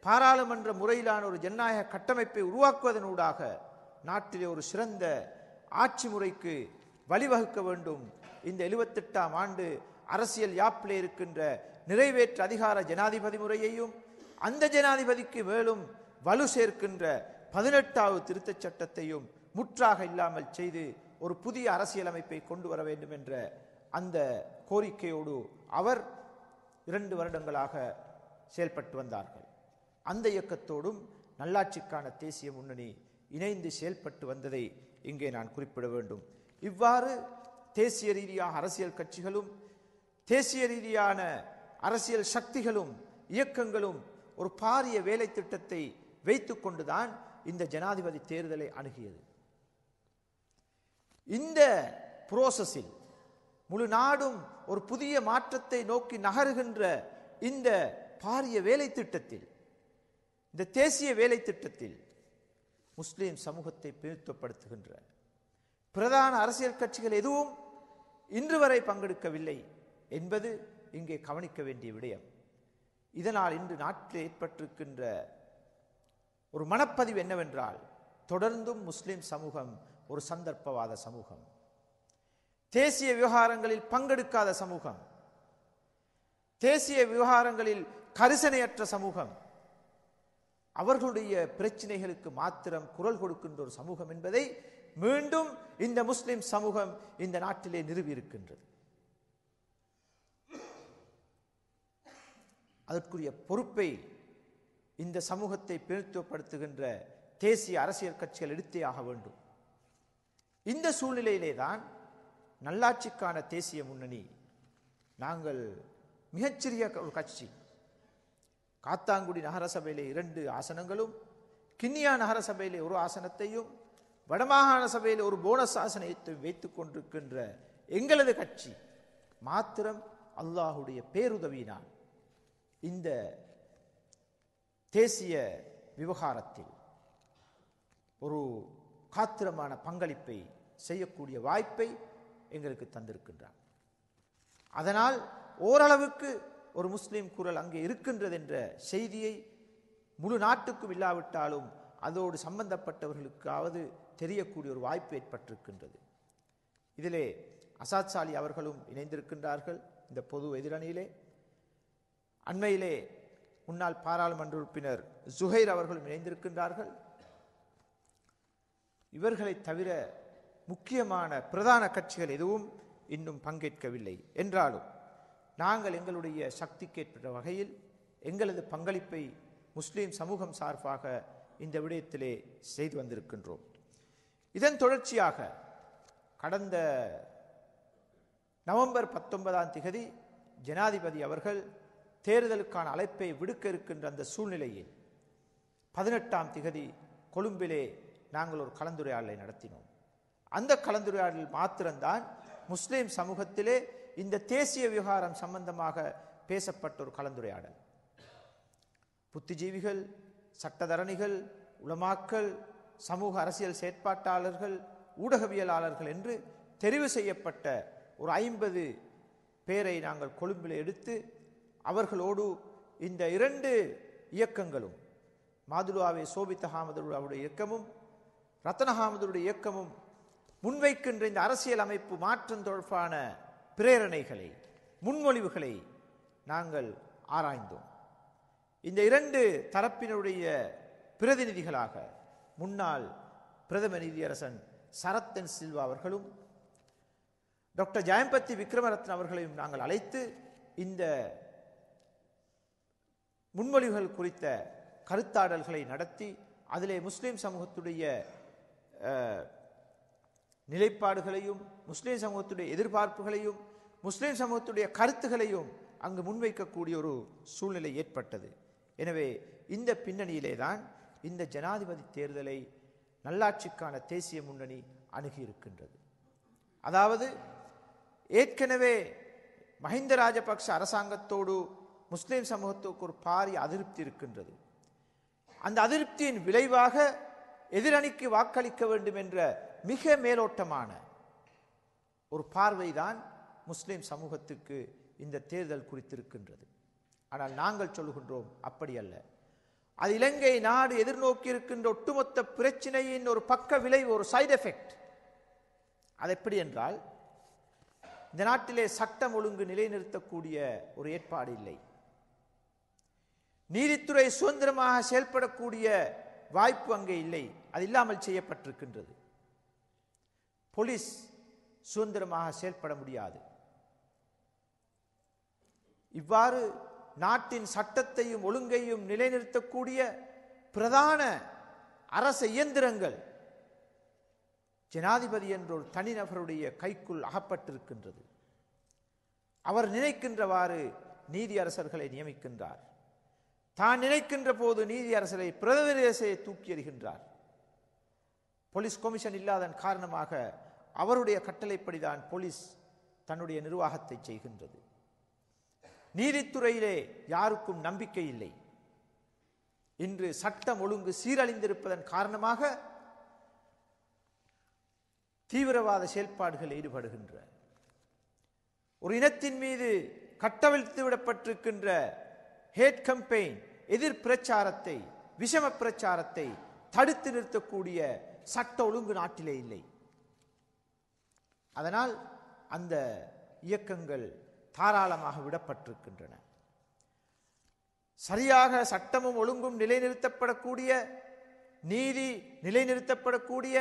பாராளுமன்ற முறையிலான ஒரு ஜனநாயக கட்டமைப்பை உருவாக்குவதனூடாக நாட்டிலே ஒரு சிறந்த ஆட்சி முறைக்கு வழிவகுக்க வேண்டும். இந்த 78ஆம் ஆண்டு அரசியல் யாப்பிலே இருக்கின்ற நிறைவேற்று அதிகார ஜனாதிபதி முறையையும் அந்த ஜனாதிபதிக்கு மேலும் வலு சேர்க்கின்ற 18வது திருத்தச் சட்டத்தையும் முற்றாக இல்லாமல் செய்து ஒரு புதிய அரசியலமைப்பை கொண்டு வர வேண்டும் என்ற அந்த கோரிக்கையோடு அவர் 2 வருடங்களாக செயல்பட்டு வந்தார்கள். அந்த இயக்கத்தோடும் நல்லாட்சிக்கான தேசிய முன்னணி இணைந்து செயல்பட்டு வந்ததை இங்கே நான் குறிப்பிட வேண்டும். இவ்வாறு தேசிய ரீதியாக அரசியல் கட்சிகளும் தேசிய ரீதியான அரசியல் சக்திகளும் இயக்கங்களும் ஒரு பாரிய வேலை திட்டத்தை வைத்துக் கொண்டுதான் இந்த ஜனாதிபதி தேர்தலை அணுகியது. இந்த புரோசஸில் முழு நாடும் ஒரு புதிய மாற்றத்தை நோக்கி நகருகின்ற இந்த பாரிய வேலை திட்டத்தில், இந்த தேசிய வேலை திட்டத்தில் முஸ்லிம் சமூகத்தை பிரித்துப்படுத்துகின்ற பிரதான அரசியல் கட்சிகள் எதுவும் இன்று வரை பங்கெடுக்கவில்லை என்பது இங்கே கவனிக்க வேண்டிய விடயம். இதனால் இன்று நாட்டில் ஏற்பட்டிருக்கின்ற ஒரு மனப்பதிவு என்னவென்றால், தொடர்ந்தும் முஸ்லிம் சமூகம் ஒரு சந்தர்ப்பவாத சமூகம், தேசிய விவகாரங்களில் பங்கெடுக்காத சமூகம், தேசிய விவகாரங்களில் கரிசனையற்ற சமூகம், அவர்களுடைய பிரச்சனைகளுக்கு மாத்திரம் குரல் கொடுக்கின்ற ஒரு சமூகம் என்பதை மீண்டும் இந்த முஸ்லிம் சமூகம் இந்த நாட்டிலே நிறுவியிருக்கின்றது. அதற்குரிய பொறுப்பை இந்த சமூகத்தை பிரதிநிதித்துவப்படுத்துகின்ற தேசிய அரசியல் கட்சிகள் எடுத்தே ஆக வேண்டும். இந்த சூழ்நிலையிலே தான் நல்லாட்சிக்கான தேசிய முன்னணி, நாங்கள் மிகச்சிறிய ஒரு கட்சி, காத்தாங்குடி நகரசபையிலே 2 ஆசனங்களும், கிண்ணியா நகரசபையிலே 1 ஆசனத்தையும், வடமாகாண சபையில் ஒரு போனஸ் ஆசனத்தை வைத்துக் கொண்டிருக்கின்ற எங்களது கட்சி மாத்திரம் அல்லாஹுடைய பேருதவியினால் இந்த தேசிய விவகாரத்தில் ஒரு காத்திரமான பங்களிப்பை செய்யக்கூடிய வாய்ப்பை எங்களுக்கு தந்திருக்கின்றார். அதனால் ஓரளவுக்கு ஒரு முஸ்லிம் குரல் அங்கே இருக்கின்றது என்ற செய்தியை முழு நாட்டுக்கும் இல்லாவிட்டாலும் அதோடு சம்பந்தப்பட்டவர்களுக்காவது தெரியக்கூடிய ஒரு வாய்ப்பு ஏற்பட்டிருக்கின்றது. இதிலே அசாத் சாலி அவர்களும் இணைந்திருக்கின்றார்கள். இந்த பொது எதிரணியிலே அண்மையிலே முன்னாள் பாராளுமன்ற உறுப்பினர் ஜுஹைர் அவர்களும் இணைந்திருக்கின்றார்கள். இவர்களை தவிர முக்கியமான பிரதான கட்சிகள் எதுவும் இன்னும் பங்கேற்கவில்லை என்றாலும் நாங்கள் எங்களுடைய சக்திக்கேற்ற வகையில் எங்களது பங்களிப்பை முஸ்லிம் சமூகம் சார்பாக இந்த விடயத்திலே செய்து வந்திருக்கின்றோம். இதன் தொடர்ச்சியாக கடந்த நவம்பர் 19 ஜனாதிபதி அவர்கள் தேர்தலுக்கான அழைப்பை விடுக்க இருக்கின்ற அந்த சூழ்நிலையில் 18 கொழும்பிலே நாங்கள் ஒரு கலந்துரையாடலை நடத்தினோம். அந்த கலந்துரையாடலில் மாத்திரம்தான் முஸ்லிம் சமூகத்திலே இந்த தேசிய விவகாரம் சம்பந்தமாக பேசப்பட்ட ஒரு கலந்துரையாடல். புத்திஜீவிகள், சட்டத்தரணிகள், உலமாக்கள், சமூக அரசியல் செயற்பாட்டாளர்கள், ஊடகவியலாளர்கள் என்று தெரிவு செய்யப்பட்ட ஒரு 50 பேரை நாங்கள் கொழும்பில் எடுத்து அவர்களோடு இந்த 2 இயக்கங்களும், மாதுலுவாவே சோபித்த ஹாமதுடைய இயக்கமும் ரத்தன ஹாமதுடைய இயக்கமும் முன்வைக்கின்ற இந்த அரசியல் அமைப்பு மாற்றம் தொடர்பான பிரேரணைகளை, முன்மொழிவுகளை நாங்கள் ஆராய்ந்தோம். இந்த 2 தரப்பினருடைய பிரதிநிதிகளாக முன்னாள் பிரதம நீதியரசன் சரத்தன் சில்வா அவர்களும் டாக்டர் ஜெயம்பத்தி விக்ரமரத்ன அவர்களையும் நாங்கள் அழைத்து இந்த முன்மொழிவுகள் குறித்த கருத்தாடல்களை நடத்தி அதிலே முஸ்லிம் சமூகத்துடைய நிலைப்பாடுகளையும், முஸ்லிம் சமூகத்துடைய எதிர்பார்ப்புகளையும், முஸ்லிம் சமூகத்துடைய கருத்துகளையும் அங்கு முன்வைக்கக்கூடிய ஒரு சூழ்நிலை ஏற்பட்டது. எனவே இந்த பின்னணியிலே தான் இந்த ஜனாதிபதி தேர்தலை நல்லாட்சிக்கான தேசிய முன்னணி அணுகியிருக்கின்றது. அதாவது ஏற்கனவே மஹிந்த ராஜபக்ஷ அரசாங்கத்தோடு முஸ்லிம் சமூகத்துக்கு ஒரு பாரிய அதிருப்தி இருக்கின்றது. அந்த அதிருப்தியின் விளைவாக எதிரணிக்கு வாக்களிக்க வேண்டும் என்ற மிக மேலோட்டமான ஒரு பார்வைதான் முஸ்லிம் சமூகத்துக்கு இந்த தேர்தல் குறித்திருக்கின்றது. ஆனால் நாங்கள் சொல்லுகின்றோம், அப்படி அல்ல. அது இலங்கை நாடு எதிர்நோக்கி இருக்கின்ற ஒட்டுமொத்த பிரச்சினையின் ஒரு பக்க விளைவு, ஒரு சைடு எஃபெக்ட். அது எப்படி என்றால், இந்த நாட்டிலே சட்டம் ஒழுங்கு நிலைநிறுத்தக்கூடிய ஒரு ஏற்பாடு இல்லை. நீதித்துறை சுதந்திரமாக செயல்படக்கூடிய வாய்ப்பு அங்கே இல்லை. அது இல்லாமல் செய்யப்பட்டிருக்கின்றது. போலீஸ் சுதந்திரமாக செயல்பட முடியாது. இவ்வாறு நாட்டின் சட்டத்தையும் ஒழுங்கையும் நிலைநிறுத்தக்கூடிய பிரதான அரச இயந்திரங்கள் ஜனாதிபதி என்ற ஒரு தனிநபருடைய கைக்குள் அகப்பட்டிருக்கின்றது. அவர் நினைக்கின்றவாறு நீதி அரசர்களை நியமிக்கின்றார். தான் நினைக்கின்ற போது நீதி அரசரை பிரதமரை தூக்கி எறிகின்றார். போலீஸ் கமிஷன் இல்லாதன் காரணமாக அவருடைய கட்டளைப்படிதான் போலீஸ் தன்னுடைய நிர்வாகத்தை செய்கின்றது. நீதித்துறையிலே யாருக்கும் நம்பிக்கை இல்லை. இன்று சட்டம் ஒழுங்கு சீரழிந்திருப்பதன் காரணமாக தீவிரவாத செயல்பாடுகளில் ஈடுபடுகின்ற ஒரு இனத்தின் மீது கட்டவிழ்த்து விடப்பட்டிருக்கின்ற ஹேட் கம்பெயின், எதிர் பிரச்சாரத்தை, விஷம பிரச்சாரத்தை தடுத்து நிறுத்தக்கூடிய சட்ட ஒழுங்கு நாட்டிலே இல்லை. அதனால் அந்த இயக்கங்கள் தாராளமாக விடப்பட்டிருக்கின்றன. சரியாக சட்டமும் ஒழுங்கும் நிலைநிறுத்தப்படக்கூடிய, நீதி நிலைநிறுத்தப்படக்கூடிய,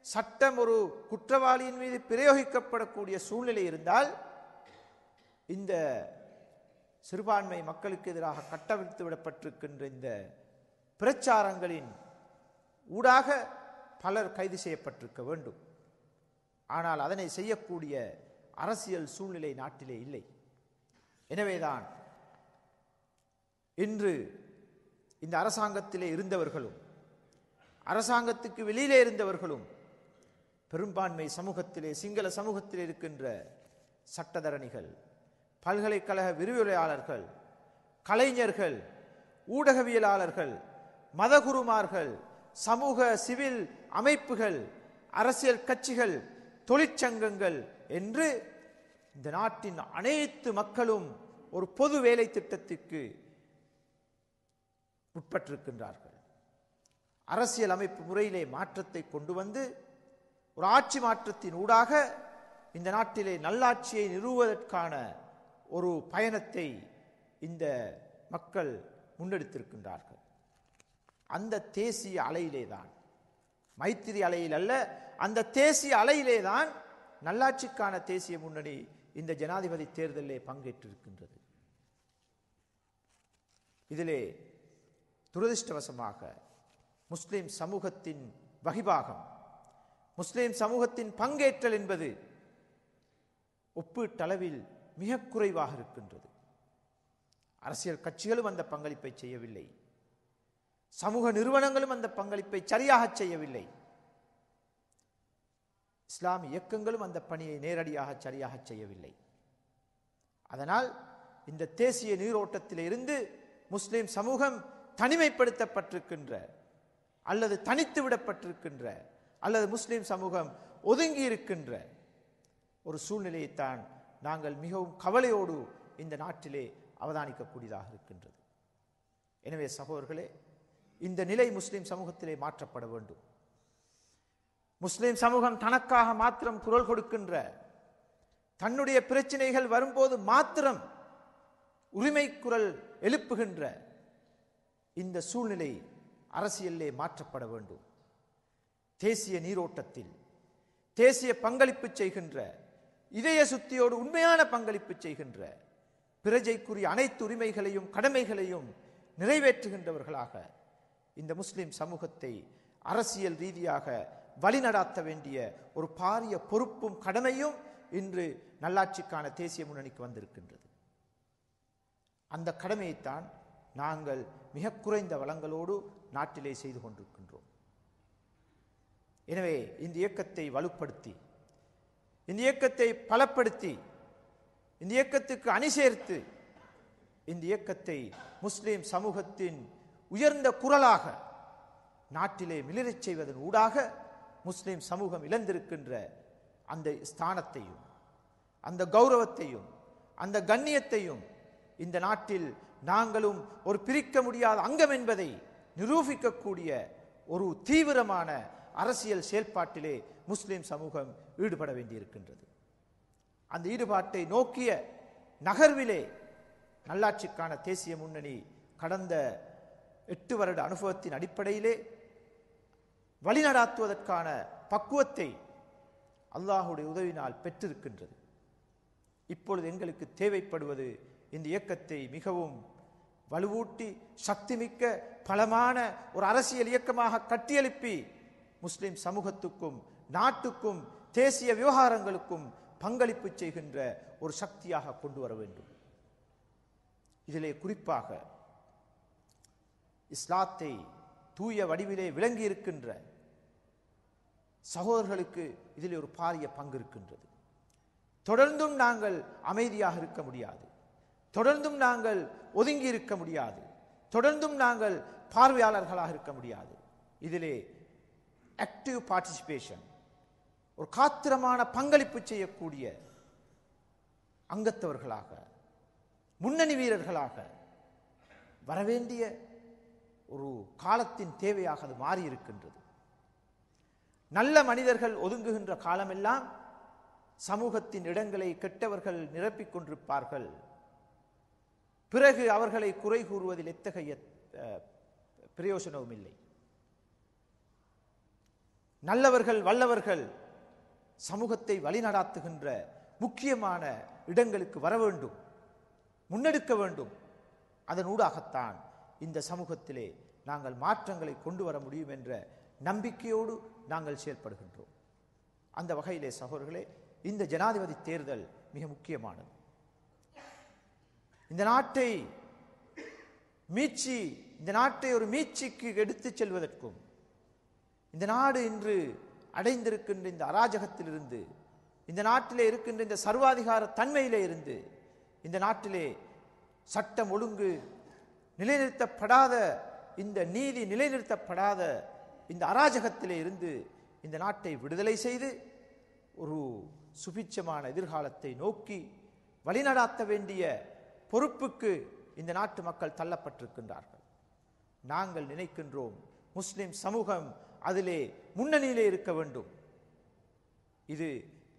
சட்டம் ஒரு குற்றவாளியின் மீது பிரயோகிக்கப்படக்கூடிய சூழ்நிலை இருந்தால் இந்த சிறுபான்மை மக்களுக்கு எதிராக கட்டவிழ்த்து விடப்பட்டிருக்கின்ற இந்த பிரச்சாரங்களின் ஊடாக பலர் கைது செய்யப்பட்டிருக்க வேண்டும். ஆனால் அதனை செய்யக்கூடிய அரசியல் சூழ்நிலை நாட்டிலே இல்லை. எனவேதான் இன்று இந்த அரசாங்கத்திலே இருந்தவர்களும் அரசாங்கத்துக்கு வெளியிலே இருந்தவர்களும் பெரும்பான்மை சமூகத்திலே, சிங்கள சமூகத்திலே இருக்கின்ற சட்டத்தரணிகள், பல்கலைக்கழக விரிவுரையாளர்கள், கலைஞர்கள், ஊடகவியலாளர்கள், மதகுருமார்கள், சமூக சிவில் அமைப்புகள், அரசியல் கட்சிகள், தொழிற்சங்கங்கள் என்று இந்த நாட்டின் அனைத்து மக்களும் ஒரு பொது வேலை திட்டத்திற்கு உட்பட்டிருக்கின்றார்கள். அரசியல் அமைப்பு முறையிலே மாற்றத்தை கொண்டு வந்து ஒரு ஆட்சி மாற்றத்தின் ஊடாக இந்த நாட்டிலே நல்லாட்சியை நிறுவுவதற்கான ஒரு பயணத்தை இந்த மக்கள் முன்னெடுத்திருக்கின்றார்கள். அந்த தேசிய அலையிலே தான், மைத்திரி அலையில் அல்ல, அந்த தேசிய அலையிலே தான் நல்லாட்சிக்கான தேசிய முன்னணி இந்த ஜனாதிபதி தேர்தலிலே பங்கேற்றிருக்கின்றது. இதிலே துரதிர்ஷ்டவசமாக முஸ்லிம் சமூகத்தின் வகிபாகம், முஸ்லிம் சமூகத்தின் பங்கேற்றல் என்பது ஒப்பீட்டளவில் மிக குறைவாக இருக்கின்றது. அரசியல் கட்சிகளும் அந்த பங்களிப்பை செய்யவில்லை. சமூக நிறுவனங்களும் அந்த பங்களிப்பை சரியாக செய்யவில்லை. இஸ்லாமிய இயக்கங்களும் அந்த பணியை நேரடியாக சரியாக செய்யவில்லை. அதனால் இந்த தேசிய நீரோட்டத்தில் இருந்து முஸ்லிம் சமூகம் தனிமைப்படுத்தப்பட்டிருக்கின்ற அல்லது தனித்து விடப்பட்டிருக்கின்ற அல்லது முஸ்லிம் சமூகம் ஒதுங்கி இருக்கின்ற ஒரு சூழ்நிலையைத்தான் நாங்கள் மிகவும் கவலையோடு இந்த நாட்டிலே அவதானிக்கக்கூடியதாக இருக்கின்றது. எனவே சகோதரர்களே, இந்த நிலை முஸ்லிம் சமூகத்திலே மாற்றப்பட வேண்டும். முஸ்லிம் சமூகம் தனக்காக மாத்திரம் குரல் கொடுக்கின்ற, தன்னுடைய பிரச்சனைகள் வரும்போது மாத்திரம் உரிமை குரல் எழுப்புகின்ற இந்த சூழ்நிலை அரசியலிலே மாற்றப்பட வேண்டும். தேசிய நீரோட்டத்தில் தேசிய பங்களிப்பு செய்கின்ற, இதய சுத்தியோடு உண்மையான பங்களிப்பு செய்கின்ற, பிரஜைக்குரிய அனைத்து உரிமைகளையும் கடமைகளையும் நிறைவேற்றுகின்றவர்களாக இந்த முஸ்லிம் சமூகத்தை அரசியல் ரீதியாக வழிநடாத்த வேண்டிய ஒரு பாரிய பொறுப்பும் கடமையும் இன்று நல்லாட்சிக்கான தேசிய முன்னணிக்கு வந்திருக்கின்றது. அந்த கடமையைத்தான் நாங்கள் மிக குறைந்த வளங்களோடு நாட்டிலே செய்து கொண்டிருக்கின்றோம். எனவே இந்த இயக்கத்தை வலுப்படுத்தி, இந்த இயக்கத்தை பலப்படுத்தி, இந்த இயக்கத்துக்கு அணி சேர்த்து, இந்த இயக்கத்தை முஸ்லிம் சமூகத்தின் உயர்ந்த குரலாக நாட்டிலே மிளிரச் செய்வதன் ஊடாக முஸ்லிம் சமூகம் இழந்திருக்கின்ற அந்த ஸ்தானத்தையும் அந்த கௌரவத்தையும் அந்த கண்ணியத்தையும் இந்த நாட்டில் நாங்களும் ஒரு பிரிக்க முடியாத அங்கம் என்பதை நிரூபிக்கக்கூடிய ஒரு தீவிரமான அரசியல் செயல்பாட்டிலே முஸ்லிம் சமூகம் ஈடுபட வேண்டியிருக்கின்றது. அந்த ஈடுபாட்டை நோக்கிய நகர்விலே நல்லாட்சிக்கான தேசிய முன்னணி கடந்த 8 வருட அனுபவத்தின் அடிப்படையிலே வழிநடாத்துவதற்கான பக்குவத்தை அல்லாஹுடைய உதவினால் பெற்றிருக்கின்றது. இப்பொழுது எங்களுக்கு தேவைப்படுவது இந்த இயக்கத்தை மிகவும் வலுவூட்டி சக்திமிக்க பலமான ஒரு அரசியல் இயக்கமாக கட்டியெழுப்பி முஸ்லிம் சமூகத்துக்கும் நாட்டுக்கும் தேசிய விவகாரங்களுக்கும் பங்களிப்பு செய்கின்ற ஒரு சக்தியாக கொண்டு வர வேண்டும். இதிலே குறிப்பாக இஸ்லாத்தை தூய வடிவிலே விளங்கி இருக்கின்ற சகோதரர்களுக்கு இதில் ஒரு பாரிய பங்கு இருக்கின்றது. தொடர்ந்தும் நாங்கள் அமைதியாக இருக்க முடியாது, தொடர்ந்தும் நாங்கள் ஒதுங்கி இருக்க முடியாது, தொடர்ந்தும் நாங்கள் பார்வையாளர்களாக இருக்க முடியாது. இதிலே ஆக்டிவ் பார்ட்டிசிபேஷன், ஒரு காத்திரமான பங்களிப்பு செய்யக்கூடிய அங்கத்தவர்களாக, முன்னணி வீரர்களாக வரவேண்டிய ஒரு காலத்தின் தேவையாக அது மாறி இருக்கின்றது. நல்ல மனிதர்கள் ஒதுங்குகின்ற காலமெல்லாம் சமூகத்தின் இடங்களை கெட்டவர்கள் நிரப்பிக் கொண்டிருப்பார்கள். பிறகு அவர்களை குறை கூறுவதில் எத்தகைய பிரயோசனமும் இல்லை. நல்லவர்கள் வல்லவர்கள் சமூகத்தை வழிநடாத்துகின்ற முக்கியமான இடங்களுக்கு வர வேண்டும், முன்னெடுக்க வேண்டும். அதனூடாகத்தான் இந்த சமூகத்திலே நாங்கள் மாற்றங்களை கொண்டு வர முடியும் என்ற நம்பிக்கையோடு நாங்கள் செயல்படுகின்றோம். அந்த வகையிலே சகோதரர்களே, இந்த ஜனாதிபதி தேர்தல் மிக முக்கியமானது. இந்த நாட்டை ஒரு மீட்சிக்கு எடுத்துச் செல்வதற்கும், இந்த நாடு இன்று அடைந்திருக்கின்ற இந்த அராஜகத்திலிருந்து, இந்த நாட்டிலே இருக்கின்ற இந்த சர்வாதிகார தன்மையிலே இருந்து, இந்த நாட்டிலே சட்டம் ஒழுங்கு நிலைநிறுத்தப்படாத, இந்த நீதி நிலைநிறுத்தப்படாத இந்த அராஜகத்திலே இருந்து இந்த நாட்டை விடுதலை செய்து ஒரு சுபிட்சமான எதிர்காலத்தை நோக்கி வழிநடாத்த வேண்டிய பொறுப்புக்கு இந்த நாட்டு மக்கள் தள்ளப்பட்டிருக்கின்றார்கள். நாங்கள் நினைக்கின்றோம் முஸ்லிம் சமூகம் அதிலே முன்னணியிலே இருக்க வேண்டும். இது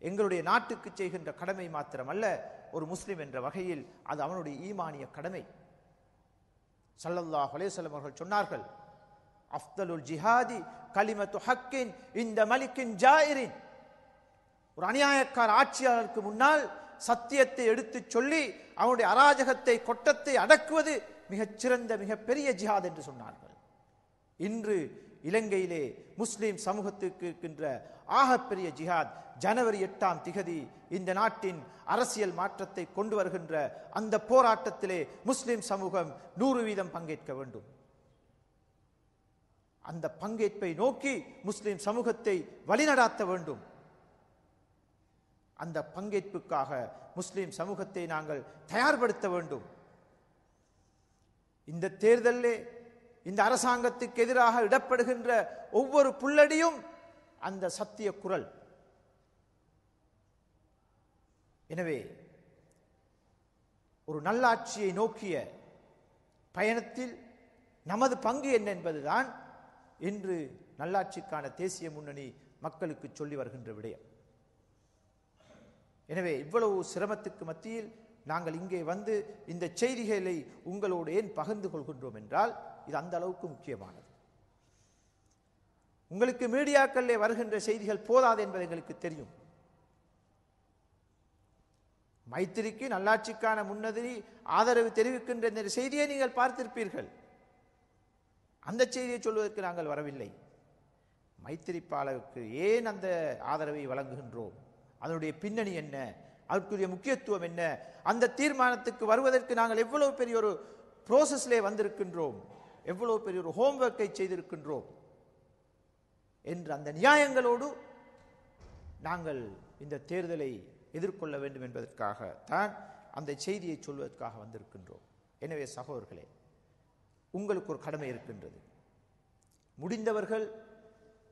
எங்களுடைய நாட்டுக்கு செய்கின்ற கடமை மாத்திரமல்ல, ஒரு முஸ்லிம் என்ற வகையில் அது அவனுடைய ஈமானிய கடமை. ஸல்லல்லாஹு அலைஹி வஸல்லம் அவர்கள் சொன்னார்கள், அஃதலுல் ஜிஹாதி கலிமத்து ஹக்கின் இந்த மலிக்கின் ஜாயிரின். ஒரு அநியாயக்கார ஆட்சியாளருக்கு முன்னால் சத்தியத்தை எடுத்து சொல்லி அவனுடைய அராஜகத்தை கொட்டத்தை அடக்குவது மிகச்சிறந்த மிகப்பெரிய ஜிஹாத் என்று சொன்னார்கள். இன்று இலங்கையிலே முஸ்லிம் சமூகத்துக்கு இருக்கின்ற ஆகப்பெரிய ஜிஹாத் ஜனவரி 8ஆம் திகதி இந்த நாட்டின் அரசியல் மாற்றத்தை கொண்டு வருகின்ற அந்த போராட்டத்திலே முஸ்லிம் சமூகம் 100% பங்கேற்க வேண்டும். அந்த பங்கேற்பை நோக்கி முஸ்லிம் சமூகத்தை வழிநடாத்த வேண்டும். அந்த பங்கேற்புக்காக முஸ்லிம் சமூகத்தை நாங்கள் தயார்படுத்த வேண்டும். இந்த தேர்தலிலே இந்த அரசாங்கத்துக்கு எதிராக இடப்படுகின்ற ஒவ்வொரு புல்லடியும் அந்த சத்திய குரல். எனவே ஒரு நல்லாட்சியை நோக்கிய பயணத்தில் நமது பங்கு என்ன என்பதுதான் இன்று நல்லாட்சிக்கான தேசிய முன்னணி மக்களுக்கு சொல்லி வருகின்ற விடயம். எனவே இவ்வளவு சிரமத்துக்கு மத்தியில் நாங்கள் இங்கே வந்து இந்த செய்திகளை உங்களோடு ஏன் பகிர்ந்து கொள்கின்றோம் என்றால், இது அந்த அளவுக்கு முக்கியமானது. உங்களுக்கு மீடியாக்களிலே வருகின்ற செய்திகள் போதாது என்பது எங்களுக்கு தெரியும். மைத்திரிக்கு நல்லாட்சிக்கான முன்னணி ஆதரவு தெரிவிக்கின்ற இந்த செய்தியை நீங்கள் பார்த்திருப்பீர்கள். அந்த செய்தியை சொல்வதற்கு நாங்கள் வரவில்லை. மைத்திரிபாலருக்கு ஏன் அந்த ஆதரவை வழங்குகின்றோம், அதனுடைய பின்னணி என்ன, அதற்குரிய முக்கியத்துவம் என்ன, அந்த தீர்மானத்துக்கு வருவதற்கு நாங்கள் எவ்வளவு பெரிய ஒரு ப்ரோசஸ்லே வந்திருக்கின்றோம், எவ்வளவு பெரிய ஒரு ஹோம்ஒர்க்கை செய்திருக்கின்றோம் என்ற அந்த நியாயங்களோடு நாங்கள் இந்த தேர்தலை எதிர்கொள்ள வேண்டும் என்பதற்காக தான் அந்த செய்தியை சொல்வதற்காக வந்திருக்கின்றோம். எனவே சகோதரர்களே, உங்களுக்கு ஒரு கடமை இருக்கின்றது. முடிந்தவர்கள்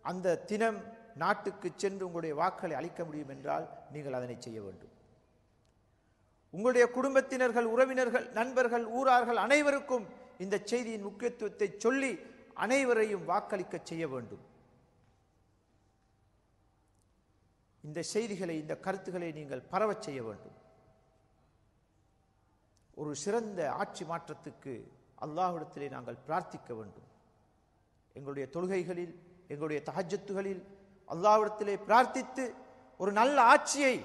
அந்த தினம் நாட்டுக்கு சென்று உங்களுடைய வாக்களை அளிக்க முடியும் என்றால் நீங்கள் அதனை செய்ய வேண்டும். உங்களுடைய குடும்பத்தினர்கள், உறவினர்கள், நண்பர்கள், ஊரார்கள் அனைவருக்கும் இந்த செய்தியின் முக்கியத்துவத்தை சொல்லி அனைவரையும் வாக்களிக்க செய்ய வேண்டும். இந்த செய்திகளை, இந்த கருத்துக்களை நீங்கள் பரவச் செய்ய வேண்டும். ஒரு சிறந்த ஆட்சி மாற்றத்துக்கு அல்லாஹ்விடத்திலே நாங்கள் பிரார்த்திக்க வேண்டும். எங்களுடைய தொழுகைகளில், எங்களுடைய தஹஜ்ஜத்துகளில் அல்லாஹ்விடத்திலே பிரார்த்தித்து ஒரு நல்ல ஆட்சியை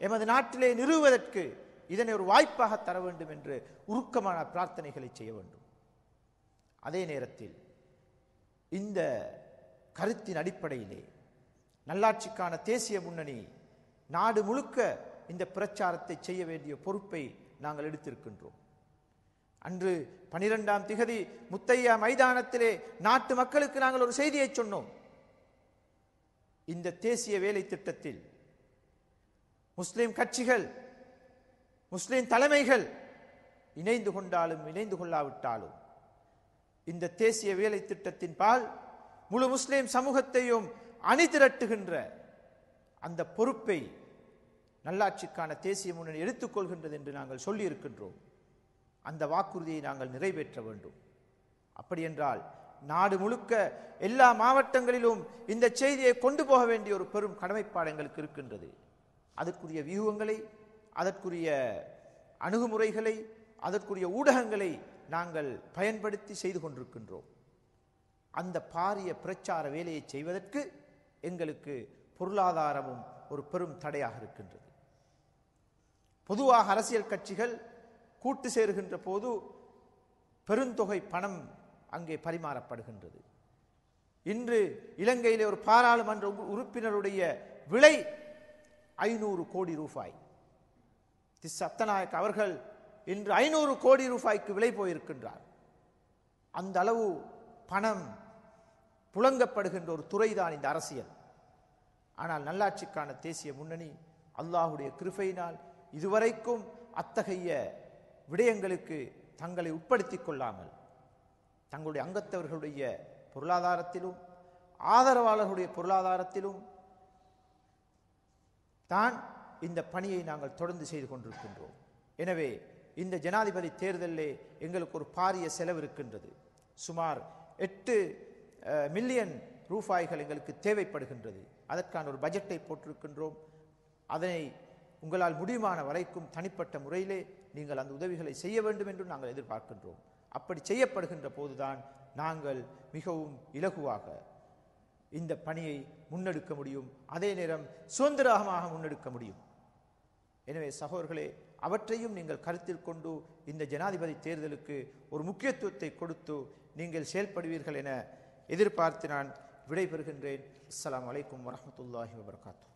எமது நாட்டிலே நிறுவுவதற்கு இதனை ஒரு வாய்ப்பாக தர வேண்டும் என்று உருக்கமான பிரார்த்தனைகளை செய்ய வேண்டும். அதே நேரத்தில் இந்த கருத்தின் அடிப்படையிலே நல்லாட்சிக்கான தேசிய முன்னணி நாடு முழுக்க இந்த பிரச்சாரத்தை செய்ய வேண்டிய பொறுப்பை நாங்கள் எடுத்திருக்கின்றோம். அன்று 12ஆம் திகதி முத்தையா மைதானத்திலே நாட்டு மக்களுக்கு நாங்கள் ஒரு செய்தியை சொன்னோம். இந்த தேசிய வேலை திட்டத்தில் முஸ்லிம் கட்சிகள், முஸ்லிம் தலைமைகள் இணைந்து கொண்டாலும் இணைந்து கொள்ளாவிட்டாலும் இந்த தேசிய வேலை திட்டத்தின் பால் முழு முஸ்லிம் சமூகத்தையும் அணிதிரட்டுகின்ற அந்த பொறுப்பை நல்லாட்சிக்கான தேசிய முன்னணி எடுத்துக்கொள்கின்றது என்று நாங்கள் சொல்லி இருக்கின்றோம். அந்த வாக்குறுதியை நாங்கள் நிறைவேற்ற வேண்டும். அப்படி என்றால் நாடு முழுக்க எல்லா மாவட்டங்களிலும் இந்த செய்தியை கொண்டு போக வேண்டிய ஒரு பெரும் கடமைப்பாடு எங்களுக்கு இருக்கின்றது. அதற்குரிய வியூகங்களை, அதற்குரிய அணுகுமுறைகளை, அதற்குரிய ஊடகங்களை நாங்கள் பயன்படுத்தி செய்து கொண்டிருக்கின்றோம். அந்த பாரிய பிரச்சார வேலையை செய்வதற்கு எங்களுக்கு பொருளாதாரமும் ஒரு பெரும் தடையாக இருக்கின்றது. பொதுவாக அரசியல் கட்சிகள் கூட்டு சேருகின்ற போது பெருந்தொகை பணம் அங்கே பரிமாறப்படுகின்றது. இன்று இலங்கையிலே ஒரு பாராளுமன்ற உறுப்பினருடைய விலை 500 கோடி ரூபாய். சத்தநாயக் அவர்கள் இன்று 500 கோடி ரூபாய்க்கு விலை போயிருக்கின்றார். அந்த அளவு பணம் புழங்கப்படுகின்ற ஒரு துறைதான் இந்த அரசியல். ஆனால் நல்லாட்சிக்கான தேசிய முன்னணி அல்லாஹுடைய கிருபையினால் இதுவரைக்கும் அத்தகைய விடயங்களுக்கு தங்களை உட்படுத்திக் கொள்ளாமல் தங்களுடைய அங்கத்தவர்களுடைய பொருளாதாரத்திலும் ஆதரவாளர்களுடைய பொருளாதாரத்திலும் தான் இந்த பணியை நாங்கள் தொடர்ந்து செய்து கொண்டிருக்கின்றோம். எனவே இந்த ஜனாதிபதி தேர்தலிலே எங்களுக்கு ஒரு பாரிய செலவு இருக்கின்றது. சுமார் 8 மில்லியன் ரூபாய்கள் எங்களுக்கு தேவைப்படுகின்றது. அதற்கான ஒரு பட்ஜெட்டை போட்டிருக்கின்றோம். அதனை உங்களால் முடியுமான வரைக்கும் தனிப்பட்ட முறையிலே நீங்கள் அந்த உதவிகளை செய்ய வேண்டும் என்று நாங்கள் எதிர்பார்க்கின்றோம். அப்படி செய்யப்படுகின்ற போதுதான் நாங்கள் மிகவும் இலகுவாக இந்த பணியை முன்னெடுக்க முடியும். அதே நேரம் சுதந்திரமாக முன்னெடுக்க முடியும். எனவே சகோதரர்களே, அவற்றையும் நீங்கள் கருத்தில் கொண்டு இந்த ஜனாதிபதி தேர்தலுக்கு ஒரு முக்கியத்துவத்தை கொடுத்து நீங்கள் செயல்படுவீர்கள் என எதிர்பார்த்து நான் விடைபெறுகின்றேன். அஸ்ஸலாமு அலைக்கும் வரஹ்மத்துல்லாஹி வபரகாத்துஹு.